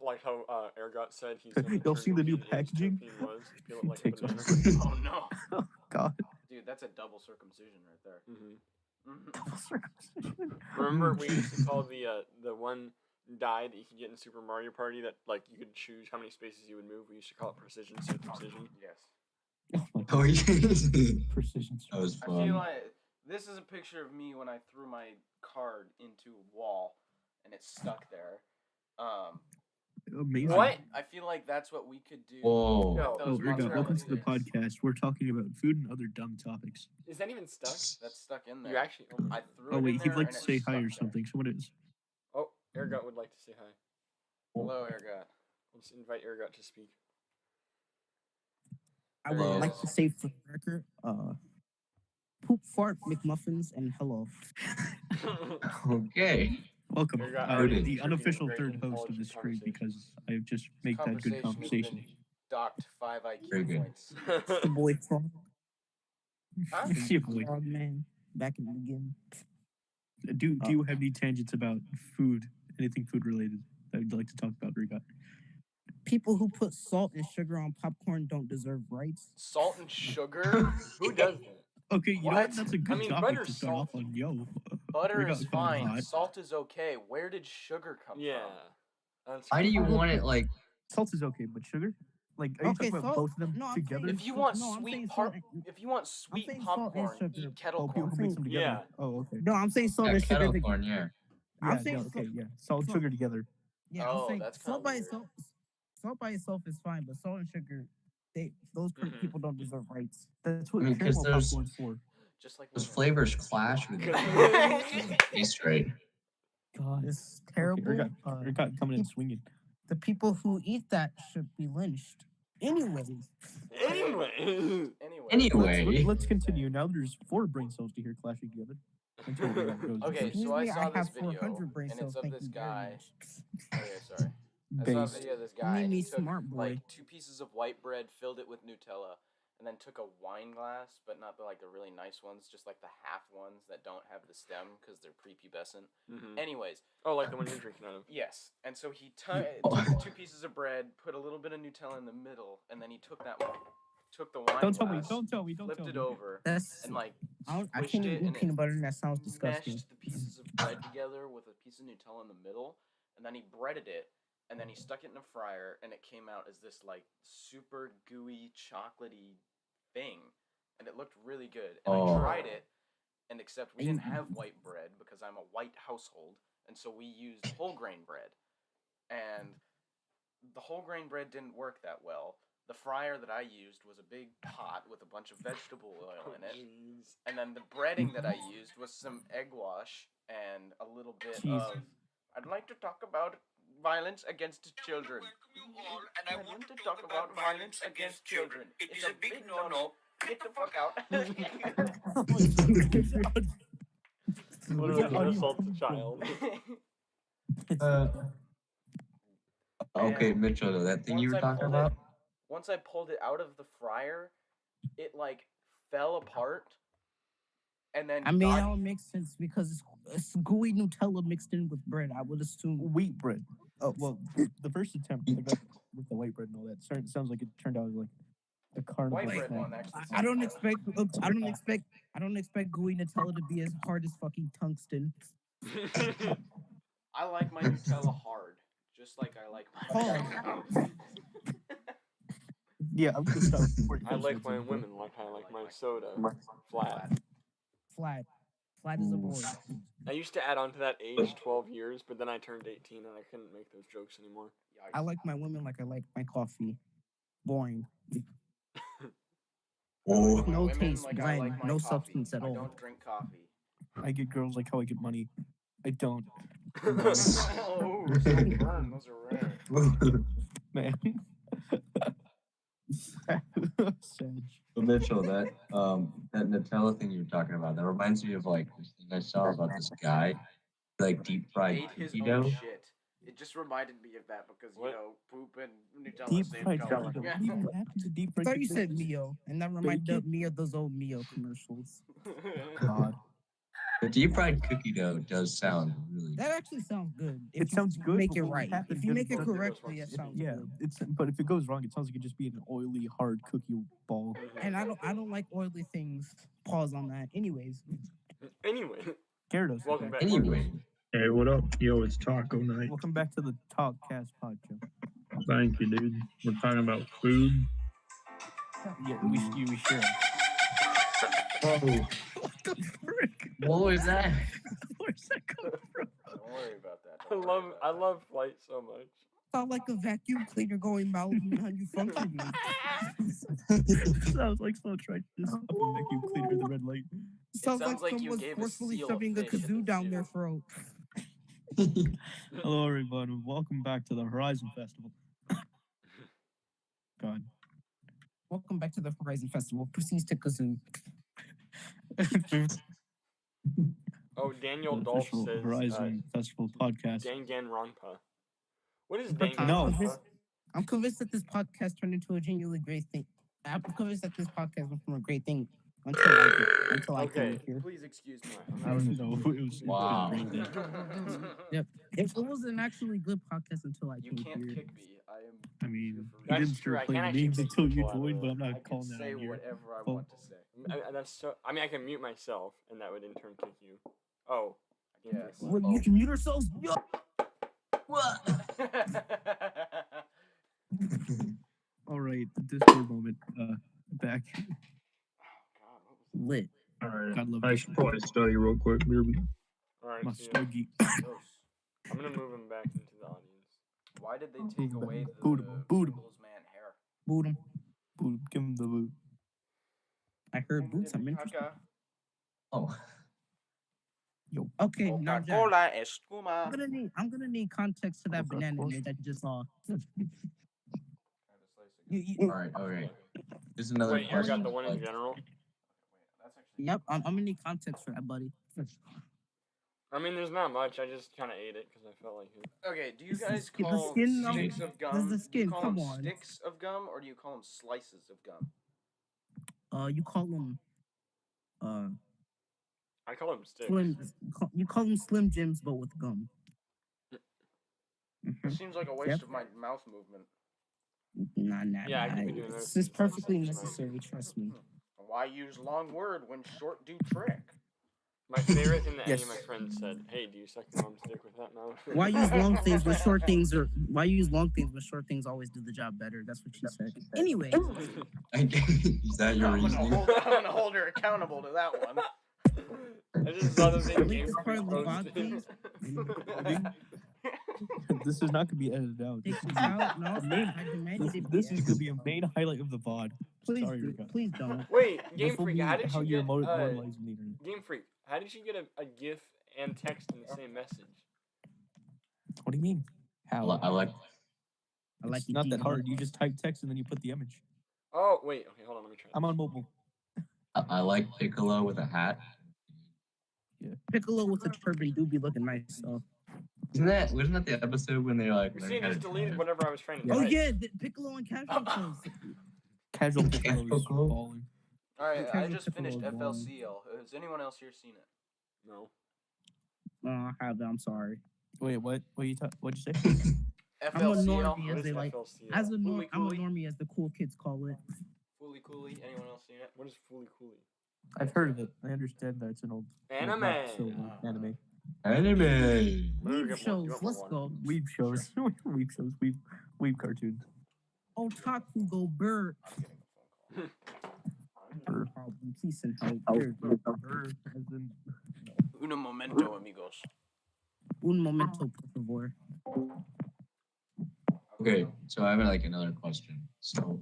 Ergot said he's. Y'all see the new packaging? Oh no! Oh God. Dude, that's a double circumcision right there. Double circumcision. Remember we used to call the one die that you could get in Super Mario Party that like you could choose how many spaces you would move. We used to call it precision circumcision. Yes. Oh, yeah. Precision. That was I feel fun. like this is a picture of me when I threw my card into a wall and it's stuck there. Amazing. What? I feel like that's what we could do. Whoa. No. Oh, Ergot, welcome to the podcast. We're talking about food and other dumb topics. Is that even stuck? That's stuck in there. You actually? I threw Oh it wait, in he'd there like and to it say stuck hi or there. something. So what is? Oh, Ergot would like to say hi. Hello, Ergot. Let's invite Ergot to speak. I would Hello. like to say for the record, poop, fart, McMuffins, and hello. Okay. Welcome, Ergot, the you're unofficial getting third great host of this stream conversation. because I've just made that good conversation. Has been docked 5 Very IQ good. points. It's the boy Frog. Huh? Yeah, boy. Frog man, back in the beginning. Do you have any tangents about food? Anything food related that you'd like to talk about, Ergot? People who put salt and sugar on popcorn don't deserve rights. Salt and sugar? Who does that? Okay, you know what? What? That's a good I mean, topic butter's to start off salty. on. Yo, Butter Ergot is called fine. hot. Salt is okay. Where did sugar come Yeah. from? That's Why do you cool. want it like? Salt is okay, but sugar? Like, are you Okay, talking about salt- both of them no, I'm together? saying- If you want No, I'm sweet saying pop, salt and- if you want sweet saying salt and popcorn, sugar. eat kettle Oh, people corn. who mix them together. Yeah. Oh, okay. No, I'm saying salt Yeah, and sugar. kettle corn, yeah. I'm Yeah, saying no, okay, salt- yeah. Salt and sugar together. Yeah, Oh, I'm saying that's salt kinda by weird. itself. Salt by itself is fine, but salt and sugar, those Mhm. people don't deserve rights. That's what I mean, 'cause caramel there's- popcorn's for. Just like Those women. flavors clash with it. Taste great. God, It's terrible. Ergot coming in swinging. The people who eat that should be lynched. Anyways, Anyway. Anyway. Let's continue. Now there's 4 brain cells to hear clashing together. Until Ergot goes Okay, first. so I usually saw this have video, 400 brain and cells. it's of Thank this you very guy. much. Okay, sorry. I saw a Based. video of this You guy, made and me he took smart, boy. like 2 pieces of white bread, filled it with Nutella, and then took a wine glass, but not the like the really nice ones, just like the half ones that don't have the stem because they're prepubescent. Mhm. Anyways, Oh, like the one you're drinking out of. yes, and so he took the 2 pieces of bread, put a little bit of Nutella in the middle, and then he took that one, took the wine Don't tell me. glass, Don't tell me. Don't flipped tell it me. over, That's and like I squished can't it, even and eat peanut it butter, and that sounds disgusting. meshed the pieces of bread together with a piece of Nutella in the middle, and then he breaded it, and then he stuck it in a fryer, and it came out as this like super gooey, chocolatey thing, and it looked really good. And Oh. I tried it, and except we didn't have white bread because I'm a white household, and so we used whole grain bread, and the whole grain bread didn't work that well. The fryer that I used was a big pot with a bunch of vegetable oil in it. Jeez. And then the breading that I used was some egg wash and a little bit Jeez. of. I'd like to talk about violence against children. I want to talk about violence against children. It's a big no-no. Get the fuck out. Literally an assault a child. Okay, Mitchell, that thing you were talking about? Once I pulled it out of the fryer, it like fell apart. And then I mean, that would make sense because it's gooey Nutella mixed in with bread. I would assume. Wheat bread. Oh well, the first attempt I got with the white bread and all that sounds like it turned out like a carnival white bread snack. one actually. I don't expect gooey Nutella to be as hard as fucking tungsten. I like my Nutella hard, just like I like my. Hard. Yeah, I'm gonna stop. I like my women like I like my soda. Flat. Flat as a board. I used to add on to that age 12 years, but then I turned 18 and I couldn't make those jokes anymore. I like my women like I like my coffee. Boring. Oh. No Women taste, like I bland, like my no coffee. substance at I all. don't drink coffee. I get girls like how I get money. I don't. Oh, burn. Those are rare. Man. Sage. But Mitchell, that Nutella thing you were talking about, that reminds me of like this thing I saw about this guy, like deep fried Ate his cookie own dough. shit. It just reminded me of that because What? you know poop and Nutella Deep same fried color. cookie dough. Yeah. What even happened to deep I fried thought you cookie said dough? Mio, and that reminded me of those old Mio commercials. God. The deep fried cookie dough does sound really That actually sounds good. If It you sounds good, Make but it what right. happened If you make it doesn't- correctly, it sounds Yeah, good. but if it goes wrong, it sounds like it'd just be an oily, hard cookie ball. And I don't like oily things. Pause on that. Anyways, Anyway, Gyarados. welcome back. Anyway, Hey, what up? Yo, it's taco night. Welcome back to the Talkcast podcast. Thank you, dude. We're talking about food. Yeah, we share. Oh, What the frick? What was that? Where's that coming from? Don't worry about that. I love Flight so much. Sound like a vacuum cleaner going malfunctioning. Sounds like someone tried to stop a vacuum cleaner in the red light. Sounds like you someone's gave a forcefully seal a shoving a fish in kazoo the down zoo. their throat. Hello, everyone, and welcome back to the Horizon Festival. God. Welcome back to the Horizon Festival. Proceeds to kazoo. Oh, Daniel The Dolph official says Horizon Festival podcast. Danganronpa. What is But Danganronpa? I'm convinced that this podcast turned into a genuinely great thing. I'm convinced that this podcast went from a great thing until I came here. Please excuse me. I don't know. It was Wow. a great thing. Yep. It was an actually good podcast until I You came can't here. kick me. I mean, you That's didn't true, I start playing can't names actually until kick you people out of joined, but the- I'm I not can calling that say on here. whatever I Oh. want to say. That's so. I mean, I can mute myself, and that would in turn kick you. Oh. I can Yes. Well, you can mute ourselves. Yo! All right, the Discord moment. Back. God, what was that? Lit. all right. God love I this. should probably study real quick. Here we go. Alright, My see ya. stogie. I'm gonna move him back into the audience. Why did they take away the Boot him. Pringles man hair? Boot him. Boot. Give him the boot. I heard boots. I'm interested. Oh. Yo. Okay, now Jack. Coca-Cola Espuma. I'm gonna need context to that banana image I just saw. All right. Here's another Wait, you question. got the one in general? Yep, I'm gonna need context for that, buddy. I mean, there's not much. I just kind of ate it because I felt like it. Okay, do you It's the guys skin- the call skin, sticks of this gum? is the Do you skin, call come them on. sticks of gum or do you call them slices of gum? You call them I call them sticks. you call them Slim Jims, but with gum. It seems like a waste of my mouth movement. Nah. Yeah, I could be doing This this. is perfectly necessary. Trust me. Why use long word when short do trick? My favorite thing that any Yes. of my friends said, "Hey, do you suck your mom's dick with that mouth?" Why use long things when short things why use long things when short things always do the job better? That's what she said. Anyway, Is that your reasoning? I'm gonna hold her accountable to that one. I just saw the thing. Link is part of the VOD, please. This is not going to be edited out. Take this out. No, I demanded it. This is going to be a main highlight of the VOD. Please, Sorry, Rika. please don't. Wait, This Game will Freak, be how did how you you're get moralizing the internet. Game Freak? How did you get a GIF and text in the same message? What do you mean? How? I like. It's not that hard. You just type text and then you put the image. Oh wait, okay, hold on, let me try. I'm on mobile. I like Piccolo with a hat. Yeah. Piccolo with a turban do be looking nice. So. Wasn't that the episode when they like? You learned see, how just to deleted drive? whatever I was trying to Oh type. yeah, Piccolo and Casual clothes. Casual Piccolo is Piccolo? balling. Alright, I Okay, just Piccolo finished is long. FLCL. Has anyone else here seen it? No. I have it. I'm sorry. Wait, what? What'd you say? I'm a FLCL? normie, What as is they like. FLCL? I'm a Fooly cooly? normie, as the cool kids call it. Fooly Cooly? Anyone else seen it? What is Fooly Cooly? I've heard of it. I understand that it's an old Anime. not so old anime. Anime. Weeb shows. Let's go. Weeb shows. Weeb shows. Weeb cartoons. Otaku go bird. I'm getting a phone call. Problem. Please send help. As in, Uno momento, amigos. Un momento, por favor. Okay, so I have like another question. So,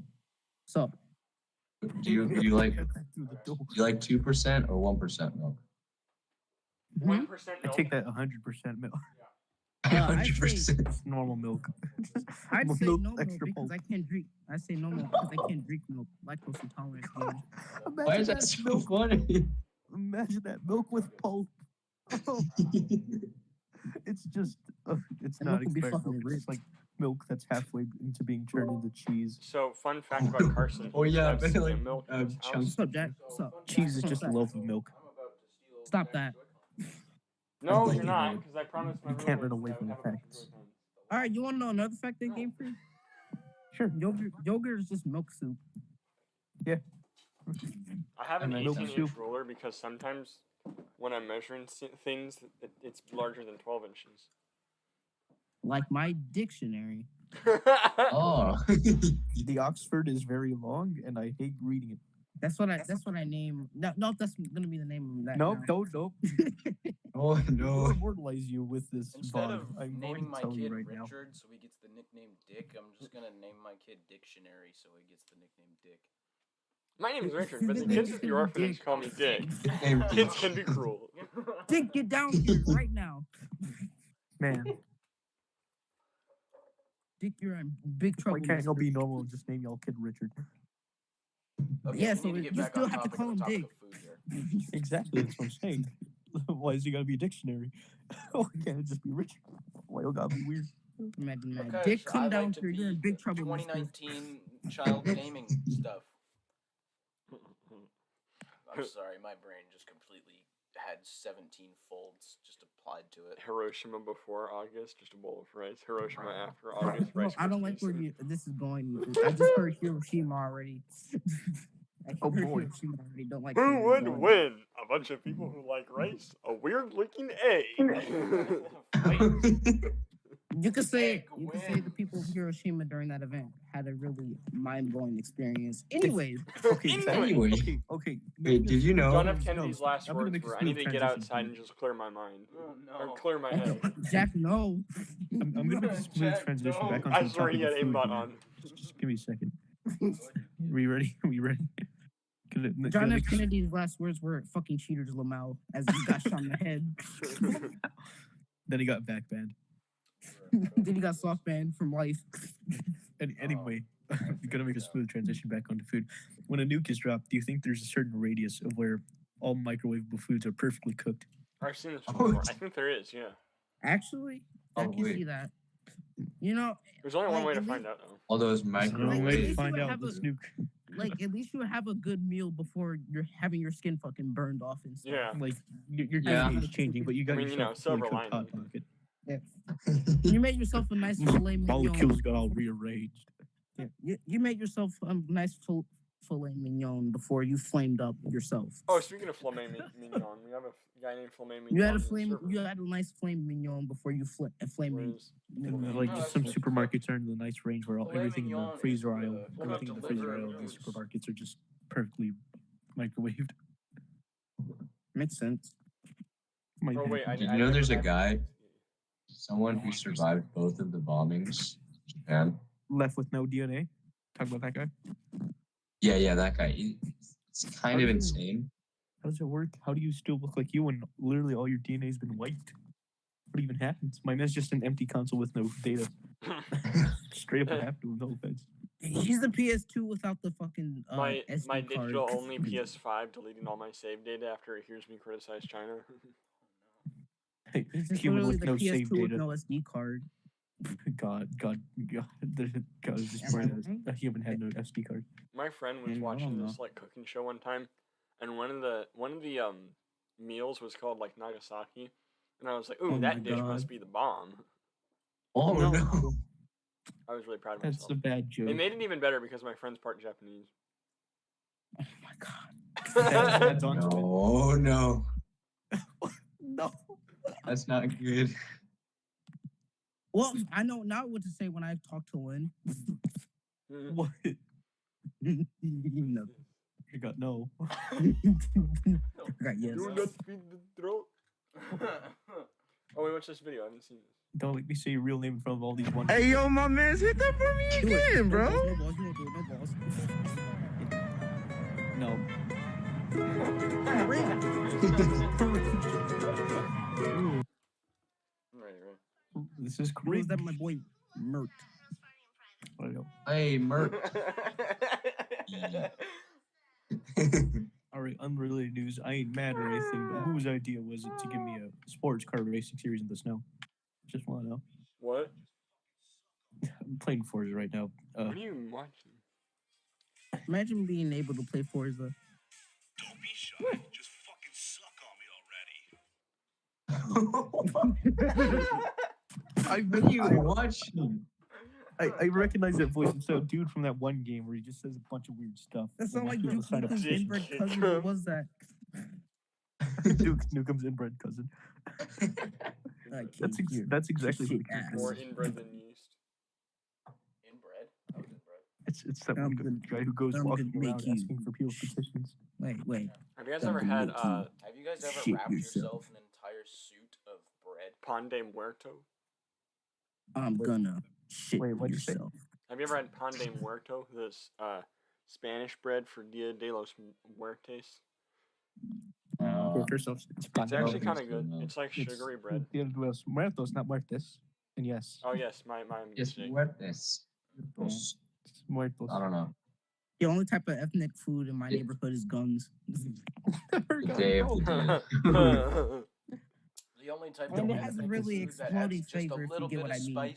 So, do you like through the door. 2% or 1% milk? 1% I take that 100% milk. I'd say- 100%. It's normal milk. I'd say Milk, no milk extra because pulp. I can't drink. I say no milk because I can't drink milk. Lactose intolerance. man. Why is that so funny? Imagine that milk with pulp. It's just, it's That not milk would be expired fucking milk. It's rich. like milk that's halfway into being turned into cheese. So, fun fact about Carson. Oh, yeah, I've but seen like, milk in his house. chunks. What's up, Jack? What's up? Cheese is just a loaf of milk. Stop that. No, Thank you're you, not, man. because I promised my You can't roommates run away that I from would the have a bunch of facts. joy guns. All right, you want to know another fact that Game Free? Sure. Yogurt is just milk soup. I have an 18-inch ruler because sometimes when I'm measuring things, it's larger than 12 inches. Like my dictionary. Oh. The Oxford is very long, and I hate reading it. That's what I name. No, that's gonna be the name of that. Nope. Oh no! I'll immortalize you with this. Instead of I'm naming my kid right Richard so he gets the nickname Dick, I'm just gonna name my kid Dictionary so he gets the nickname Dick. My name's Richard, but the kids at the orphanage call me Dick. Kids can be cruel. Dick, get down here right now. Man. Dick, you're in big trouble. Why can't y'all be normal and just name y'all kid Richard? Okay, yeah, so you still have to call him Dick. Exactly, that's what I'm saying. Why is he gotta be a dictionary? Why can't it just be Richard? Why you gotta be weird? Imagine that. Dick, come down here. You're in big trouble. 2019 child naming stuff. I'm sorry, my brain just completely had 17 folds just applied to it. Hiroshima before August, just a bowl of rice. Hiroshima after August, rice. I don't like where this is going. I just heard Hiroshima already. Oh boy. Hiroshima already. Don't like. Who would win? A bunch of people who like rice? A weird-looking egg. You could say the people of Hiroshima during that event had a really mind-blowing experience. Anyways. Okay. Okay. Wait, did you know? John F. Kennedy's last words were, I need to get outside and just clear my mind. Oh, no. Or clear my head. Jack, no. I'm going to make a smooth transition back onto I the swear topic he had of food. aimbot on. Just give me a second. We ready? John F. Kennedy's last words were fucking cheaters, Lamau, as he got shot in the head. Then he got backbanned. Then he got soft banned from life. Anyway, I'm gonna make a smooth transition back onto food. When a nuke is dropped, do you think there's a certain radius of where all microwavable foods are perfectly cooked? I've seen this before. I think there is, yeah. Actually, I can see that. You know, there's only one way to find out, though. All those microwaves. Find out this nuke. Like, at least you have a good meal before you're having your skin fucking burned off and stuff. Yeah. Like, your game is changing, but you got yourself silver cooked hot lining. pocket. Yeah. You made yourself a nice filet mignon. Molecules got all rearranged. Yeah. You made yourself a nice filet mignon before you flamed up yourself. Oh, speaking of filet mignon, we have a guy named filet mignon. You had a nice flame mignon before you flame. Like some supermarkets are in the nice range where everything in the freezer aisle, everything in the freezer aisle of the supermarkets are just perfectly microwaved. Makes sense. Oh wait, Did you know there's a guy, someone who survived both of the bombings in Japan? Left with no DNA? Talk about that guy? Yeah, that guy. It's kind of insane. How does it work? How do you still look like you when literally all your DNA has been wiped? What even happens? My man's just an empty console with no data. Straight up have to with no feds. He's the PS2 without the fucking my SD digital only PS5 deleting all my save data after it hears me criticize China. He's just Human literally with the no PS2 save with data. no SD card. God is just a human had no SD card. My friend was watching this like cooking show one time, and one of the meals was called like Nagasaki, and I was like, "Ooh, that dish must be the bomb." Oh no! I was really proud of myself. That's a bad joke. They made it even better because my friend's part Japanese. Oh my god! That's on to it. No. No. That's not good. Well, I know now what to say when I talk to Lynn. What? No. You got no. I got yes. Do not feed the throat. Oh wait, watch this video. I haven't seen this. Don't let me say your real name in front of all these ones. Hey, yo, my man, hit that for me again, bro. No balls. You won't do it. No balls. No. Right. This is Where is crazy. that my boy Mert? I know. Hey, Merc. Alright, unrelated news. I ain't mad or anything, but whose idea was it to give me a sports car racing series in the snow? Just want to know. What? I'm playing Forza right now. What are you watching? Imagine being able to play Forza. Don't be shy. Just fucking suck on me already. What are you watching? I recognize that voice. It's that dude from that one game where he just says a bunch of weird stuff. That's not like people Duke sign up Nukem's petitions. inbred cousin. Who was that? Duke Nukem's inbred cousin. That's exactly what it is. More inbred than yeast. Inbred? I was inbred. It's that one guy who goes walking around asking for people's petitions. Wait. Have you guys ever had Have you guys ever wrapped yourself in an entire suit of bread? Pan de muerto? I'm gonna shit yourself. Have you ever had pan de muerto? This Spanish bread for Dia de los Muertes? It's actually kind of good. It's like sugary bread. Dia de los Muertos, not muertes. And yes. Oh yes, my mistake. Muertes. Muertos. I don't know. The only type of ethnic food in my neighborhood is guns. The only type and it has a really exploding flavor, if you get what I mean.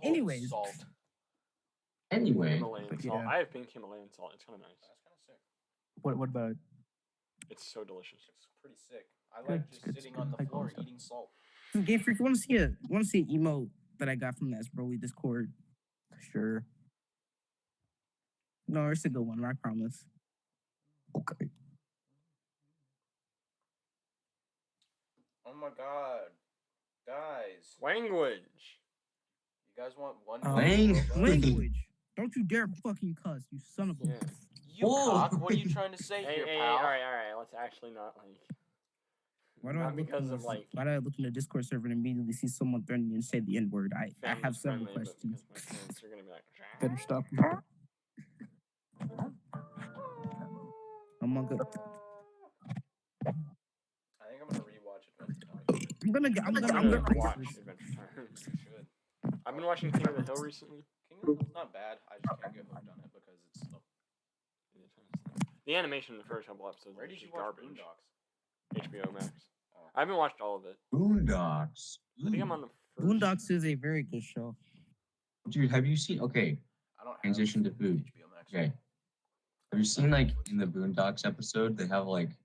Anyways. Salt. Anyway. Himalayan salt. I have pink Himalayan salt. It's kind of nice. That's kind of sick. What about it? It's so delicious. It's pretty sick. I like just sitting on the floor eating salt. Game Freak, you want to see an emote that I got from that Broly Discord? Sure. No, it's a good one. I promise. Okay. Oh my god. Guys. Language. You guys want one language? Don't you dare fucking cuss, you son of a... Yeah. You cock, what are you trying to say here, pal? Alright, let's actually not, like... Why do I look in the Discord server and immediately see someone threatening and say the N-word? I have several questions. My parents are gonna be like... Better stop. I'm gonna rewatch Adventure Time. I'm gonna watch Adventure Time. I've been watching King of the Hill recently. King of the Hill's not bad. I just can't get hooked on it because it's slow. The animation in the first couple episodes Where did you watch garbage. Boondocks? HBO Max. Oh. I haven't watched all of it. Boondocks. I think I'm on the first. Boondocks is a very good show. Dude, have you seen? Okay. I don't transition to food. HBO Max. Okay. Have you seen like in the Boondocks episode they have like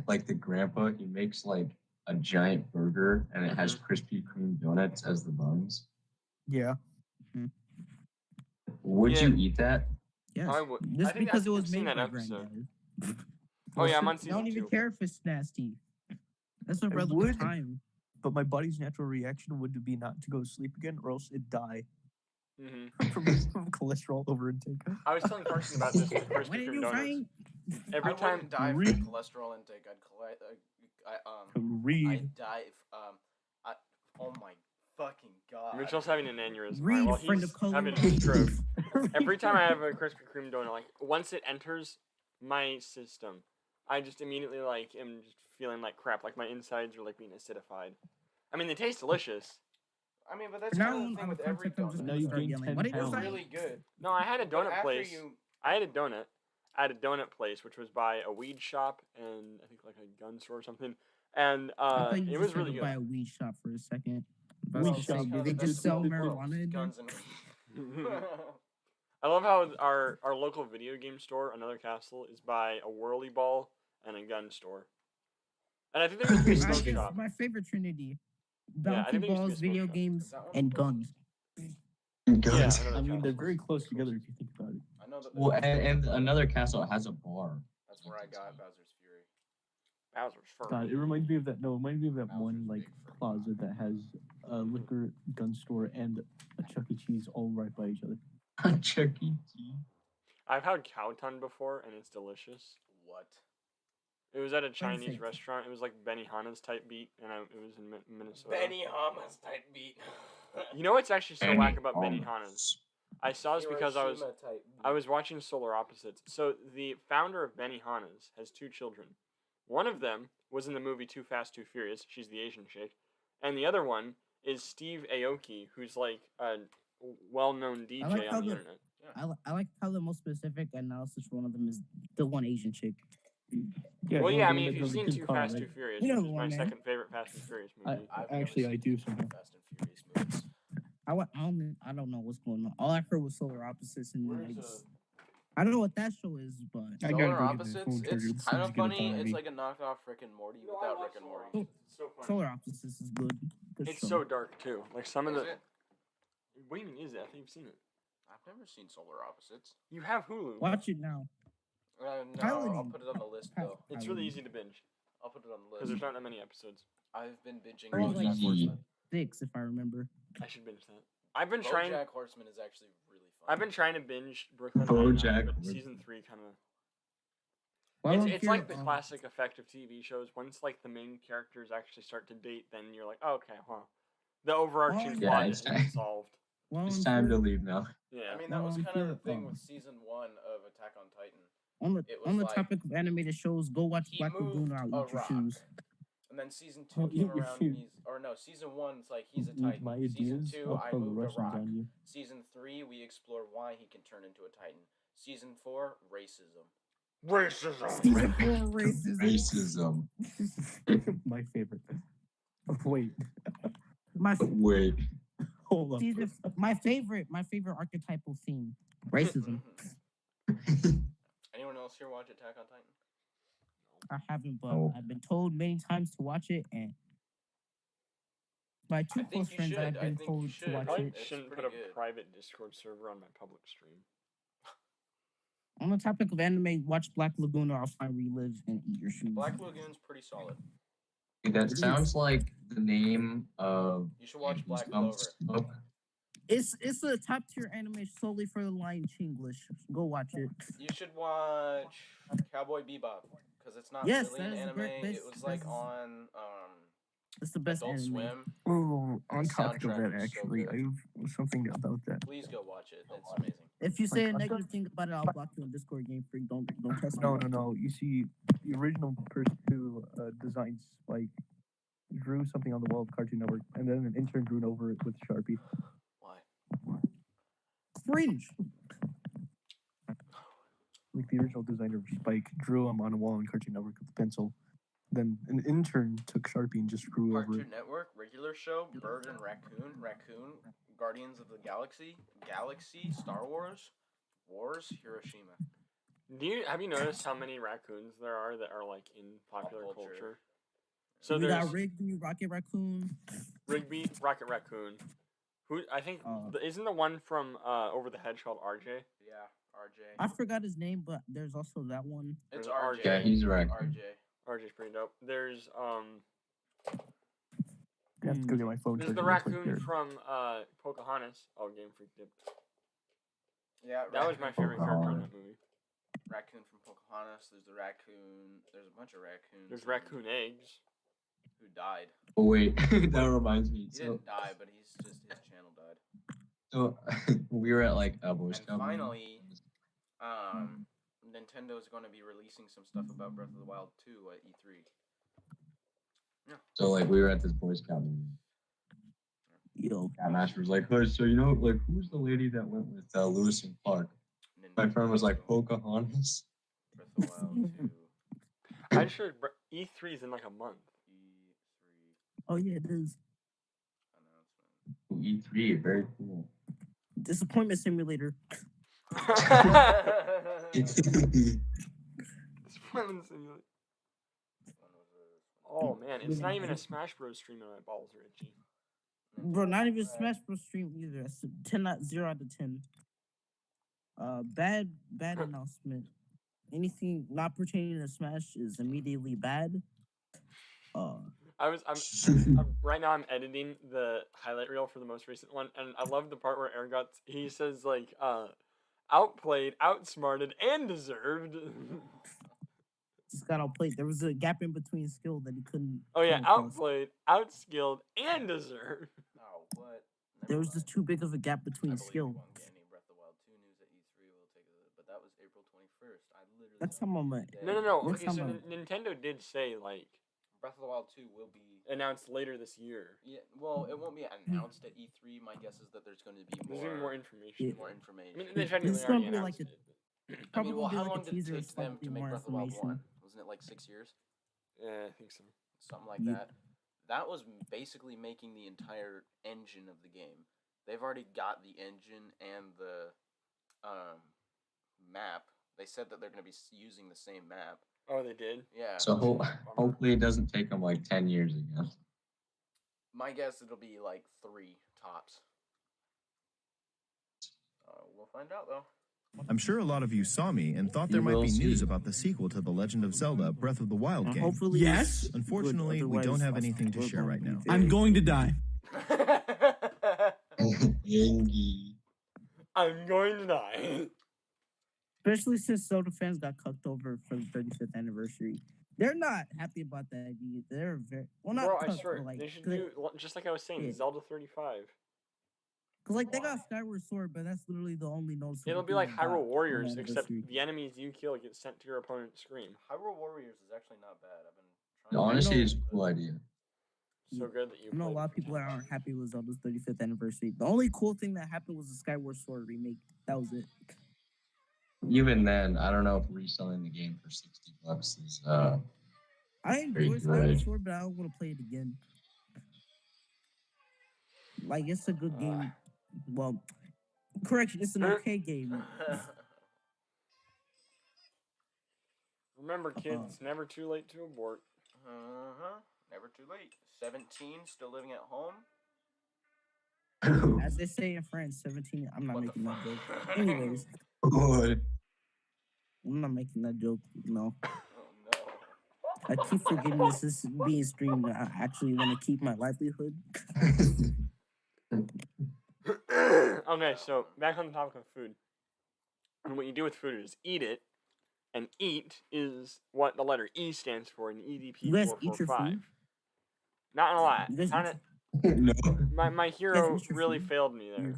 the grandpa, he makes like a giant burger and it has Krispy Kreme donuts as the buns? Yeah. Mm-hmm. Would you eat that? Yes. I would. Just because it was made by granddad. Oh yeah, I'm on season 2. I don't even care if it's nasty. That's a relative time. But my body's natural reaction would be not to go to sleep again, or else it'd die. From cholesterol over intake. I was telling Carson about this with Krispy Kreme donuts. Every time I die from cholesterol intake, I'd die if oh my fucking god. Mitchell's having an aneurysm. Reed, while friend he's of color. having a stroke. Every time I have a Krispy Kreme donut, like once it enters my system, I just immediately like am just feeling like crap, like my insides are like being acidified. I mean, they taste delicious. I mean, but that's kind of the thing with every donut. Now you gained 10 What pounds. It's really good. No, I had a donut place. I had a donut at a donut place, which was by a weed shop and I think like a gun store or something. And it was really good. Buy a weed shop for a second. Weed shop. Do they just sell marijuana in there? Guns and I love how our local video game store, Another Castle, is by a whirly ball and a gun store. And I think there used to be a smoke shop. My favorite trinity. Yeah, Bouncy balls, video games, and guns. Yeah, I mean, they're very close together if you think about it. I know that. Well, and Another Castle has a bar. That's where I got Bowser's Fury. Bowser's Fury. God, it reminds me of that. No, it reminds me of that one like plaza that has a liquor, gun store, and a Chuck E. Cheese all right by each other. Chuck E. Cheese. I've had cow tongue before, and it's delicious. What? It was at a Chinese restaurant. It was like Benihana's type beat, and it was in Minnesota. Benihana's type beat. You know what's actually so whack about Benihana's? I saw this because I was watching Solar Opposites. So the founder of Benihana's has 2 children. One of them was in the movie Too Fast, Too Furious. She's the Asian chick. And the other one is Steve Aoki, who's like a well-known DJ on the internet. I like how the most specific analysis for one of them is the one Asian chick. Yeah, well, yeah, I mean, if you've seen Too Fast, Too Furious, which is my second favorite Fast and Furious movie. I do somehow. Fast and Furious movies. I don't know what's going on. All I heard was Solar Opposites, and I don't know what that show is, but Solar Opposites. It's kind of funny. It's like a knockoff Rick and Morty without Rick and Morty. So funny. Solar Opposites is good. It's so dark too. Like some of the What do you mean, is it? I think you've seen it. I've never seen Solar Opposites. You have Hulu. Watch it now. No, I'll put it on the list though. It's really easy to binge. I'll put it on the list. Because there's not that many episodes. I've been binging Like BoJack Horseman. 6, if I remember. I should binge that. I've been trying. BoJack Horseman is actually really fun. I've been trying to binge Brooklyn BoJack Nine-Nine, but Horseman. season 3 kind of. Well, It's like the classic effect of TV shows. Once like the main characters actually start to date, then you're like, oh, okay, well, the overarching Yeah, plot is solved. Well, It's time to leave now. Yeah. I mean, that was kind of the thing with season 1 of Attack on Titan. On the topic of animated shows, go watch Black Lagoon or I'll eat your rock. shoes. And then season 2 came around, and season 1, it's like he's a Titan. My Season ideas, 2, I I'll moved a Russians rock. on you. Season 3, we explore why he can turn into a Titan. Season 4, racism. Racism. My favorite. Wait. Wait. Hold on. My favorite archetypal theme. Racism. Anyone else here watch Attack on Titan? I haven't, but I've been told many times to watch it, and by two close friends I've been told to watch it. I shouldn't put a private Discord server on my public stream. On the topic of anime, watch Black Lagoon or I'll find Relive and eat your shoes. Black Lagoon's pretty solid. That sounds like the name of. You should watch Black Clover. It's a top tier anime solely for the Lion Chinglish. Go watch it. You should watch Cowboy Bebop because it's not Yes, really that an is the anime. best- It was like on It's the best Adult anime. Swim. Oh, on The topic of soundtrack that, was so actually, good. I have something about that. Please go watch it. It's amazing. If you say a Like, negative thing about it, I'll block you on Discord, Game Freak. Don't trust me. No. You see, the original person who designed Spike drew something on the wall of Cartoon Network, and then an intern drew over it with Sharpie. Why? Cringe. Like the original designer of Spike drew him on a wall in Cartoon Network with a pencil. Then an intern took Sharpie and just drew over it. Cartoon Network, regular show, Bird and Raccoon, Guardians of the Galaxy, Star Wars, Hiroshima. Have you noticed how many raccoons there are that are like in popular culture? So we got Rigby, Rocket Raccoon. Rigby, Rocket Raccoon. Who I think isn't the one from Over the Hedge called RJ? Yeah, RJ. I forgot his name, but there's also that one. It's RJ. Yeah, he's right. RJ. RJ's pretty dope. There's I have to go get my phone. There's the raccoon from Pocahontas. Oh, Game Freak did. Yeah, that was my favorite character in that movie. Raccoon from Pocahontas. There's the raccoon. There's a bunch of raccoons. There's Raccoon Eggs. Who died? Oh wait, that reminds me. He didn't die, but his channel died. So we were at like Boys And finally, Nintendo's going to be releasing some stuff about Breath of the Wild 2 at E3. Yeah. So like we were at this Boy Scout meeting. Yo. Master was like, "Hey, so you know, like who's the lady that went with Lewis and Clark?" My friend was like, "Pocahontas." Breath of the Wild 2. I sure E3 is in like a month. Oh yeah, it is. E3, very cool. Disappointment Simulator. Disappointment Simulator. Oh man, it's not even a Smash Bros. Stream and my balls are itchy. Bro, not even Smash Bros. Stream either. That's 0 out of 10. Bad announcement. Anything not pertaining to Smash is immediately bad. I'm right now I'm editing the highlight reel for the most recent one, and I love the part where Aaron he says like outplayed, outsmarted, and deserved. Just got outplayed. There was a gap in between skill that he couldn't. Oh yeah, outplayed, outskilled, and deserved. Oh, what? There was just too big of a gap between skill. Breath of the Wild 2 news at E3 will take but that was April 21st. I literally. That's how I'm at. No. Okay, so Nintendo did say like Breath of the Wild 2 will be announced later this year. Yeah, well, it won't be announced at E3. My guess is that there's going to be more information. More information. I mean, they technically already announced it. I mean, well, how long did it take them to make Breath of the Wild 1? Wasn't it like 6 years? Yeah, I think so. Something like that. That was basically making the entire engine of the game. They've already got the engine and the map. They said that they're going to be using the same map. Oh, they did? Yeah. So hopefully it doesn't take them like 10 years again. My guess it'll be like 3 tops. find out though. I'm sure a lot of you saw me and thought there might be news about the sequel to The Legend of Zelda: Breath of the Wild game. Hopefully, yes. Unfortunately, we don't have anything to share right now. I'm going to die. I'm going to die. Especially since Zelda fans got cucked over for the 35th anniversary. They're not happy about that. They're very not. Bro, cucked, I swear, like, they should do just like I was saying, Zelda 35. Cause like they got Skyward Sword, but that's literally the only noticeable. It'll be like Hyrule Warriors, except the enemies you kill get sent to your opponent's screen. Hyrule Warriors is actually not bad. I've been trying. Honestly, it's a cool idea. So good that you. I know a lot of people that aren't happy with Zelda's 35th anniversary. The only cool thing that happened was the Skyward Sword remake. That was it. Even then, I don't know if reselling the game for $60 is I enjoy Skyward Sword, but I don't want to play it again. Like, it's a good game. Well, correction, it's an okay game. Remember, kids, never too late to abort. Never too late. 17, still living at home. As they say in France, 17. I'm not making that joke. Anyways. I'm not making that joke, no. Oh, no. I keep forgetting this is being streamed. I actually want to keep my livelihood. Okay, so back on the topic of food. And what you do with food is eat it. And eat is what the letter E stands for in EDP 445. Not a lot. No. My hero really failed me there.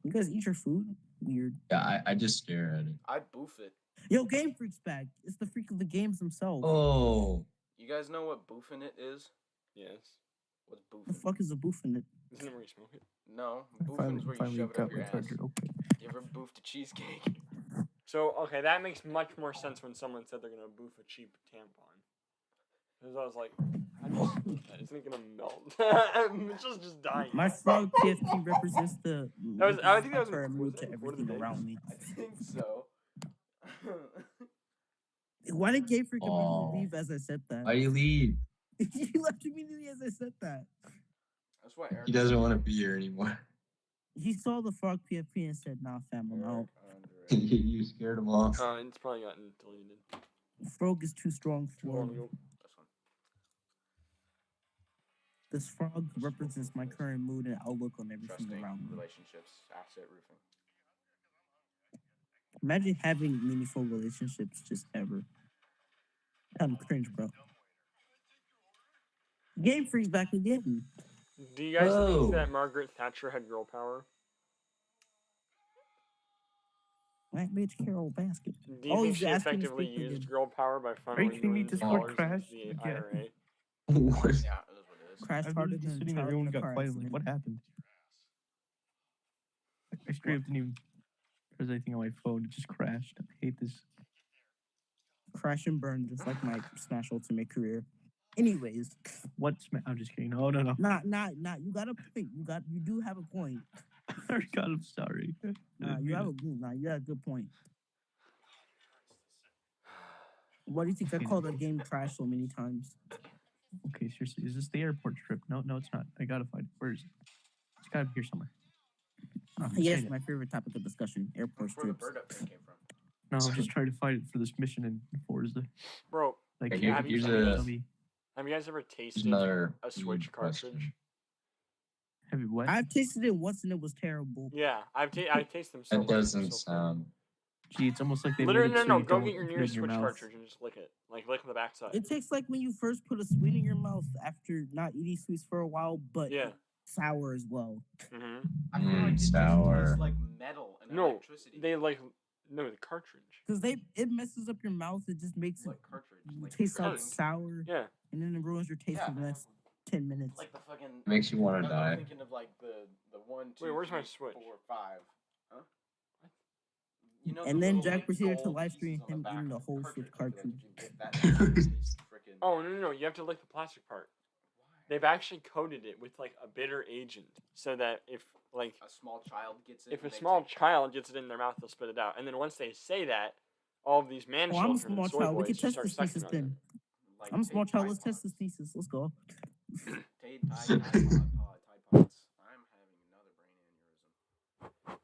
You guys eat your food? Weird. Yeah, I just stare at it. I boof it. Yo, Game Freak's back. It's the freak of the games themselves. Oh. You guys know what boofing it is? Yes. What's boofing? The fuck is a boofing it? Isn't it where you smoke it? No, boofing is where you shove it up your ass. You ever boofed a cheesecake? So, okay, that makes much more sense when someone said they're going to boof a cheap tampon. Because I was like, how do you smoke that? Isn't it going to melt? Mitchell's just dying. My frog PFP represents the... I think that was mood to everything around me. I think so. Why did Game Freak immediately leave as I said that? Why you leave? He left immediately as I said that. That's why Eric... He doesn't want to be here anymore. He saw the frog PFP and said, nah, fam, I'm out. You scared him off. It's probably gotten deleted. Frog is too strong for me. This frog represents my current mood and outlook on everything around me. Relationships, asset roofing. Imagine having meaningful relationships just ever. I'm cringe, bro. Game Freak's back again. Do you guys think that Margaret Thatcher had girl power? Black bitch Carol Basket. Do you think she effectively used girl power by funneling millions of dollars into the IRA? What? Yeah, it is what it is. Crashed harder than sitting there, everyone got quiet. Like, what happened? I straight up didn't even press anything on my phone. It just crashed. I hate this. Crash and burn, just like my Smash Ultimate career. Anyways, I'm just kidding. No. Not. You got a point. You do have a point. Oh God, I'm sorry. You have a good point. Why do you think I called the game crash so many times? Okay, seriously, is this the airport trip? No, it's not. I gotta find it. Where is it? It's gotta be here somewhere. Yes, my favorite topic of discussion: airport trips. Where the bird up thing came from? No, I'm just trying to find it for this mission in Forza. Bro, like, have you guys ever tasted a Switch cartridge? Have you what? I've tasted it once and it was terrible. Yeah, I've tasted them so much. That doesn't sound... Gee, it's almost like they literally no. Go get your nearest Switch cartridge and just lick it. Like, lick on the backside. It tastes like when you first put a sweet in your mouth after not eating sweets for a while, but sour as well. I feel like sour. Tastes like metal and electricity. No, the cartridge. Because it messes up your mouth. It just makes it taste like sour. Yeah. And then it ruins your taste for the next 10 minutes. Like the fucking... Makes you want to die. I'm thinking of like the 1, 2, Wait, where's 3, my Switch? 4, 5. Huh? You know, and then Jack proceeded to live stream him eating the whole Switch cartridge. Oh, no. You have to lick the plastic part. They've actually coated it with like a bitter agent so that if like a small child gets it, if a small child gets it in their mouth, they'll spit it out. And then once they say that, all of these man children I'm a small child. We can test this sucking thesis on then. I'm a small child. Let's test this thesis. Let's go. Tide Pods. I'm having another brain aneurysm.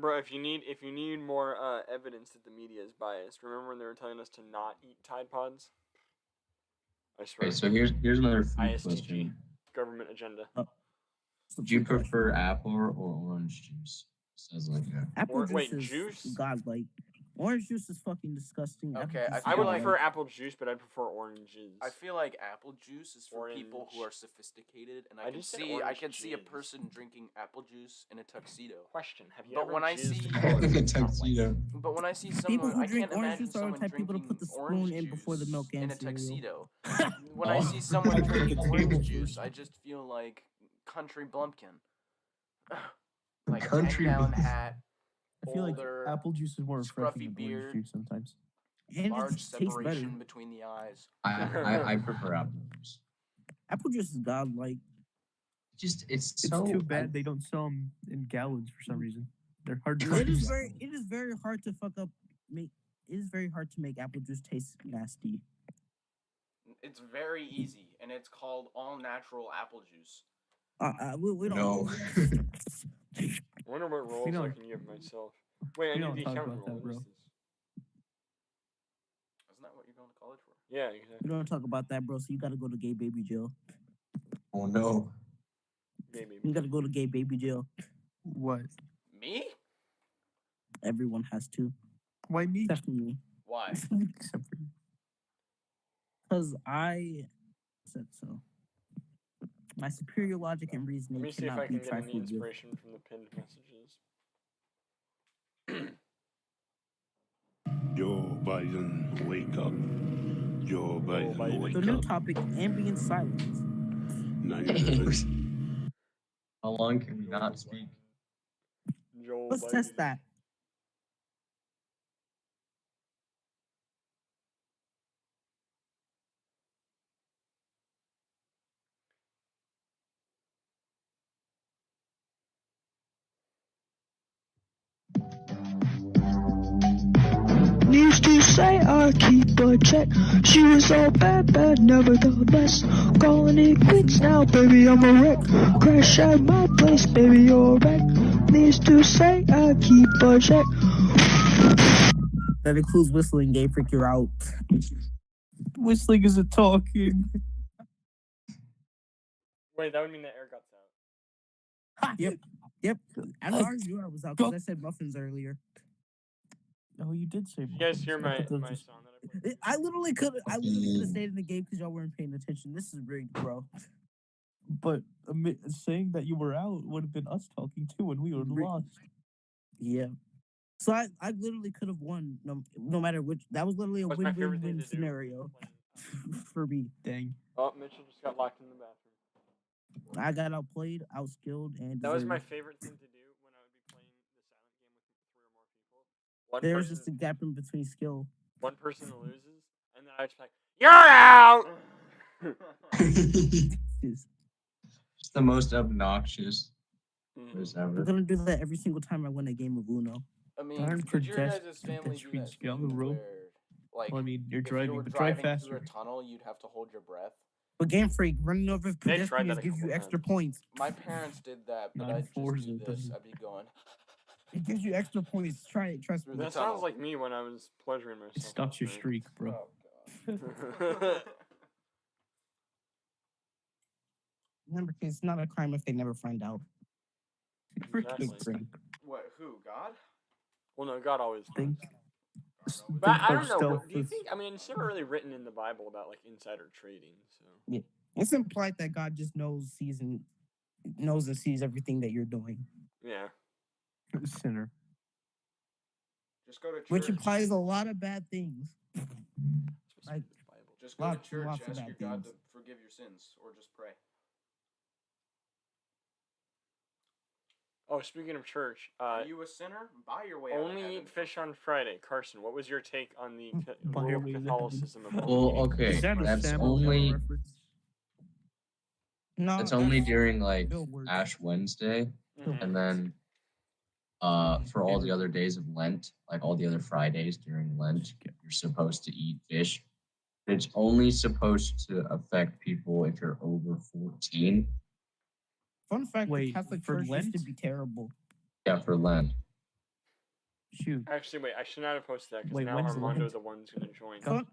Bro, if you need more evidence that the media is biased, remember when they were telling us to not eat Tide Pods? I swear. Okay, so here's another food ISTG, question. government agenda. Do you prefer apple or orange juice? Sounds like that. Apple juice is godlike. Orange juice is fucking disgusting. Okay, I would prefer apple juice, but I prefer oranges. I feel like apple juice is for people who are sophisticated, and I can see a person drinking apple juice in a tuxedo. Question: Have you but ever when I see a tuxedo? But when I see people someone, who I drink can't orange imagine juice are the someone type of people to drinking put the orange spoon in before the milk in and a cereal. tuxedo. When I see someone drinking orange juice, I just feel like country bumpkin. Like Country 10-gallon hat. I feel like older, apple juice is more refreshing scruffy than orange beard. juice sometimes. And Large it tastes better. separation between the eyes. I prefer apple juice. Apple juice is godlike. It's too bad they don't sell them in gallons for some reason. They're hard to It is very hard to fuck up. It is very hard to make apple juice taste nasty. It's very easy, and it's called all natural apple juice. We don't know. I wonder what roles I can give myself. Wait, I need the account role. What is this? Isn't that what you're going to college for? Yeah, exactly. We don't talk about that, bro. So you gotta go to gay baby jail. Oh no. Gay baby. You gotta go to gay baby jail. What? Me? Everyone has to. Why me? Except for me. Why? Except for you. Because I said so. My superior logic and reasoning Let me see if cannot I can be get any trifled with. inspiration from the pinned messages. Joe Biden, wake up. Joe Biden, wake The up. new topic: ambient silence. 9/11. How long can we not speak? Let's test that. Needs to say I keep a check. She was all bad, never the best. Calling it quits now, baby, I'm a wreck. Crash at my place, baby, you're a wreck. Needs to say I keep a check. That includes whistling, gay freak, you're out. Whistling isn't talking. Wait, that would mean the air got out. Yep. As far as I was out because I said muffins earlier. Oh, you did say. You guys hear my song that I played? I literally could have stayed in the game because y'all weren't paying attention. This is rigged, bro. But saying that you were out would have been us talking too, and we would have lost. Yeah. So I literally could have won no matter which. That was literally a win-win-win scenario for me. Dang. Oh, Mitchell just got locked in the bathroom. I got outplayed, outskilled, and that was my favorite thing to do when I would be playing the silent game with 3 or more people. There's just a gap in between skill. One person loses, and then I just like, you're out. It's the most obnoxious. I'm gonna do that every single time I win a game of Uno. I mean, could your guys' family do that thing where, like, well, I mean, you're if driving, you were but drive driving faster. through a tunnel, you'd have to hold your breath? But Game Freak, running over pedestrians gives you couple extra points. My parents did that, but Not I'd just Forza, do it this. doesn't. I'd be going. It gives you extra points. Try it, trust me. That sounds like me when I was pleasuring myself. It stops your streak, bro. Oh, God. Remember, it's not a crime if they never find out. Exactly. What? Who? God? Well, no, God always Think. But I don't know. Do you think? I mean, it's never really written in the Bible about like insider trading. So yeah, it's implied that God just knows and sees everything that you're doing. Yeah. Sinner. Just go to church. Which implies a lot of bad things. Like, just go to church, lots of ask bad your God things. to forgive your sins, or just pray. Oh, speaking of church, are you a sinner? Buy your way out of only heaven. eat fish on Friday. Carson, what was your take on the Buy your way out of Catholicism of Well, okay, that's only No, only during like real words. Ash Wednesday, and then for all the other days of Lent, like all the other Fridays during Lent, you're supposed to eat fish. It's only supposed to affect people if you're over 14. Fun fact: Wait, the Catholic for Church Lent? used to be terrible. Yeah, for Lent. Shoot. Actually, wait. I should not have posted that because Wait, now when's the Armando's Lent? the one who's going to join.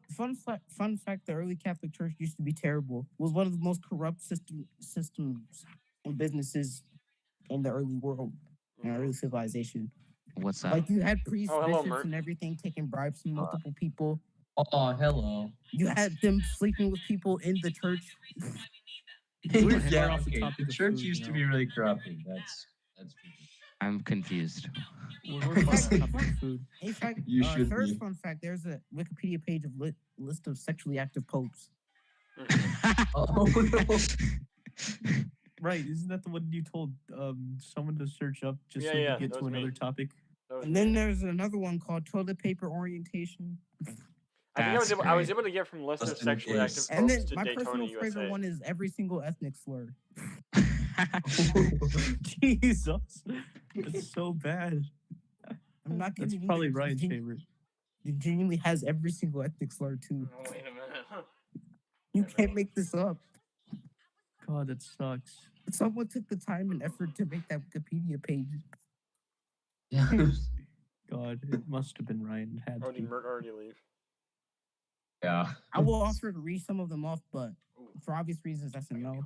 Fun fact: the early Catholic Church used to be terrible. It was one of the most corrupt systems and businesses in the early world, in early civilization. What's that? Like you had priests, hello, bishops, and everything taking bribes from multiple people. Oh, hello. You had them sleeping with people in the church. Yeah, okay. The church used to be really corrupted. That's I'm confused. In fact, You should third be. fun fact: there's a Wikipedia page of list of sexually active popes. Oh no. Right, isn't that the one you told someone to search up just so Yeah, we get to another topic? And then there's another one called toilet paper orientation. I think I was able to get from list of sexually active And then popes to my Daytona, personal USA. favorite one is every single ethnic slur. Jesus, that's so bad. I'm not kidding. That's probably Ryan's favorite. It genuinely has every single ethnic slur too. Oh, wait a minute. You can't make this up. God, that sucks. Someone took the time and effort to make that Wikipedia page. God, it must have been Ryan. It had to Did be. Mert already leave? Yeah. I will offer to read some of them off, but for obvious reasons, that's a no.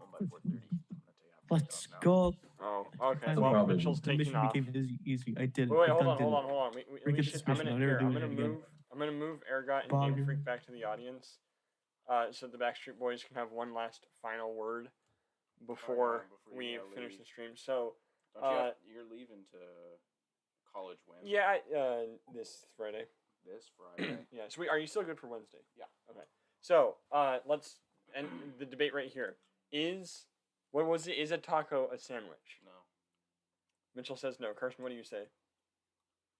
Let's go. Oh, okay. Well, Well, Mitchell's the taking mission off. became easy. I did it. Wait, I hold did it. on. We Get should, this I'm mission. gonna I'll never do it again. I'm gonna move Ergot and Bob. Game Freak back to the audience, so the Backstreet Boys can have one last final word before we finish the stream. So, you're leaving to college when? Yeah, this Friday. This Friday. Yeah. So, are you still good for Wednesday? Yeah. Okay. So, let's end the debate right here. Is a taco a sandwich? No. Mitchell says no. Carson, what do you say?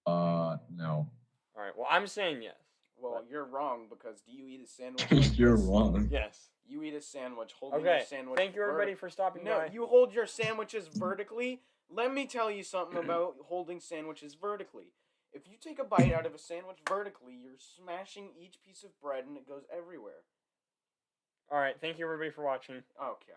No. All right. Well, I'm saying yes. Well, you're wrong because do you eat a sandwich? Like You're this? wrong. Yes. You eat a sandwich holding your sandwich. Thank you everybody for stopping No, by. you hold your sandwiches vertically. Let me tell you something about holding sandwiches vertically. If you take a bite out of a sandwich vertically, you're smashing each piece of bread and it goes everywhere. All right. Thank you everybody for watching. Okay.